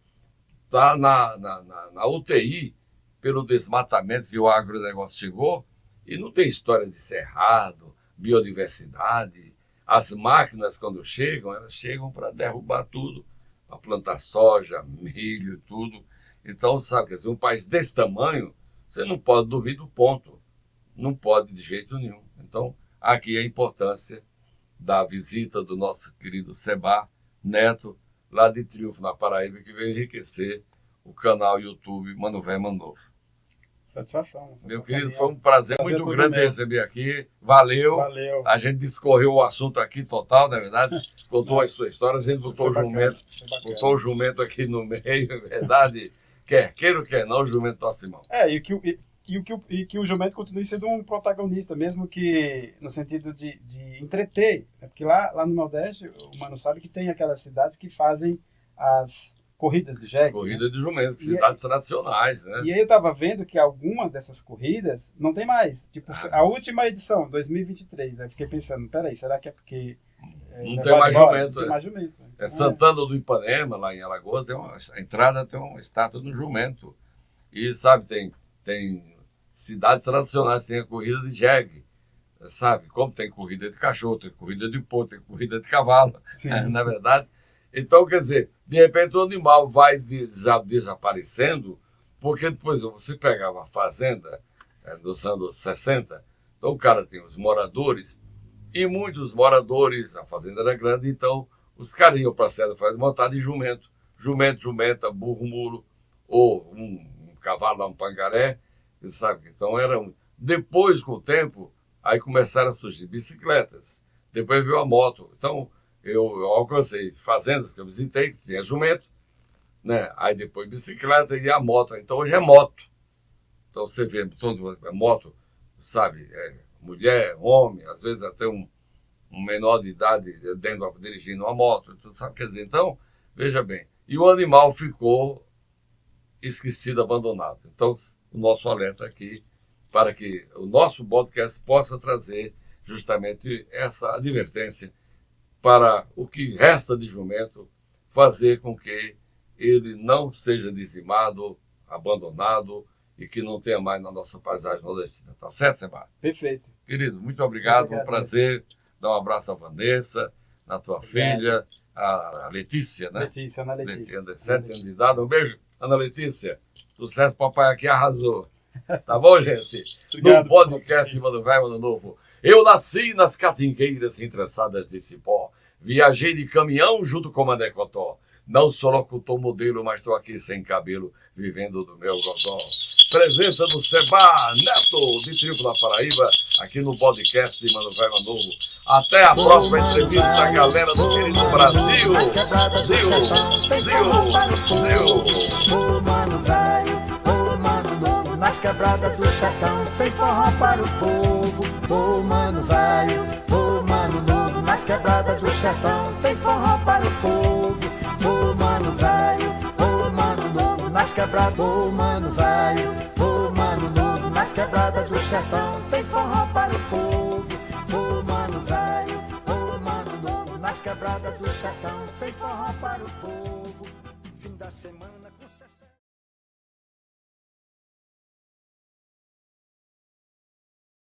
está na UTI pelo desmatamento que o agronegócio chegou, e não tem história de cerrado, biodiversidade. As máquinas, quando chegam, elas chegam para derrubar tudo, para plantar soja, milho, tudo. Então, sabe, quer dizer, um país desse tamanho, Você não pode dormir do ponto. Não pode de jeito nenhum. Então, aqui a importância da visita do nosso querido Seba Neto, lá de Triunfo, na Paraíba, que veio enriquecer o canal YouTube Mano Velho Mano Novo. Satisfação. Meu querido, foi um prazer muito grande meu. receber aqui. Valeu. Valeu. A gente discorreu o assunto aqui total, na verdade. Contou a sua história, a gente botou o jumento aqui no meio, é verdade. Quer queira ou quer não, o jumento tá Simão. E que o jumento continue sendo um protagonista, mesmo que no sentido de entreter. Né? Porque lá no Nordeste, o Mano sabe que tem aquelas cidades que fazem as corridas de jegue. Corrida de jumento, cidades tradicionais, né? E aí eu tava vendo que algumas dessas corridas não tem mais. Tipo, a última edição, 2023. Aí eu fiquei pensando, peraí, será que é porque... não tem mais jumento. Não tem mais jumento. É Santana do Ipanema, lá em Alagoas, a entrada tem uma estátua do jumento. E, sabe, tem cidades tradicionais, tem a corrida de jegue. Sabe, como tem corrida de cachorro, tem corrida de porco, tem corrida de cavalo. Na verdade... Então, quer dizer, de repente o animal vai desaparecendo, porque depois você pegava a fazenda dos anos 60, então o cara tem os moradores, e muitos moradores, a fazenda era grande, então os caras iam para a Serra da Fazenda montar de jumento, jumenta, burro, muro, ou um cavalo, um pangaré, sabe? Então depois, com o tempo, aí começaram a surgir bicicletas, depois veio a moto, então... Eu alcancei fazendas que eu visitei, que tinha jumento, né? Aí depois bicicleta e a moto. Então hoje é moto. Então você vê todo moto, sabe? Mulher, homem, às vezes até um menor de idade dirigindo uma moto, tu sabe? Quer dizer, então, veja bem. E o animal ficou esquecido, abandonado. Então, o nosso alerta aqui para que o nosso podcast possa trazer justamente essa advertência para o que resta de jumento, fazer com que ele não seja dizimado, abandonado e que não tenha mais na nossa paisagem nordestina. Tá certo, Seba? Perfeito. Querido, muito obrigado. Um prazer. Dar um abraço à Vanessa, na tua filha, a Letícia, né? Ana Letícia. 7 anos de idade. Um beijo, Ana Letícia. Tudo certo, papai aqui arrasou. Tá bom, gente? Obrigado, no podcast Mano Velho, Mano Novo. Eu nasci nas catingueiras entreçadas de cipó. Viajei de caminhão junto com Mané Cotó. Não sou locutor modelo, mas estou aqui sem cabelo, vivendo do meu godó. Presença do Seba Neto, de Triunfo na Paraíba, aqui no podcast de Mano Velho, Mano Novo. Até a próxima entrevista, galera do querido Brasil. Ô Mano Velho, ô Mano Novo, nas quebradas do sertão tem forró para o povo. Ô Mano Velho, ô Mano Novo, nas quebradas do sertão tem forró para o povo. Ô Mano Velho, ô Mano Novo, nas quebradas, ô Mano Velho, ô Mano Novo, nas quebradas do sertão tem forró para o povo. Ô Mano Velho, ô Mano Novo, nas quebradas do sertão tem forró para o povo.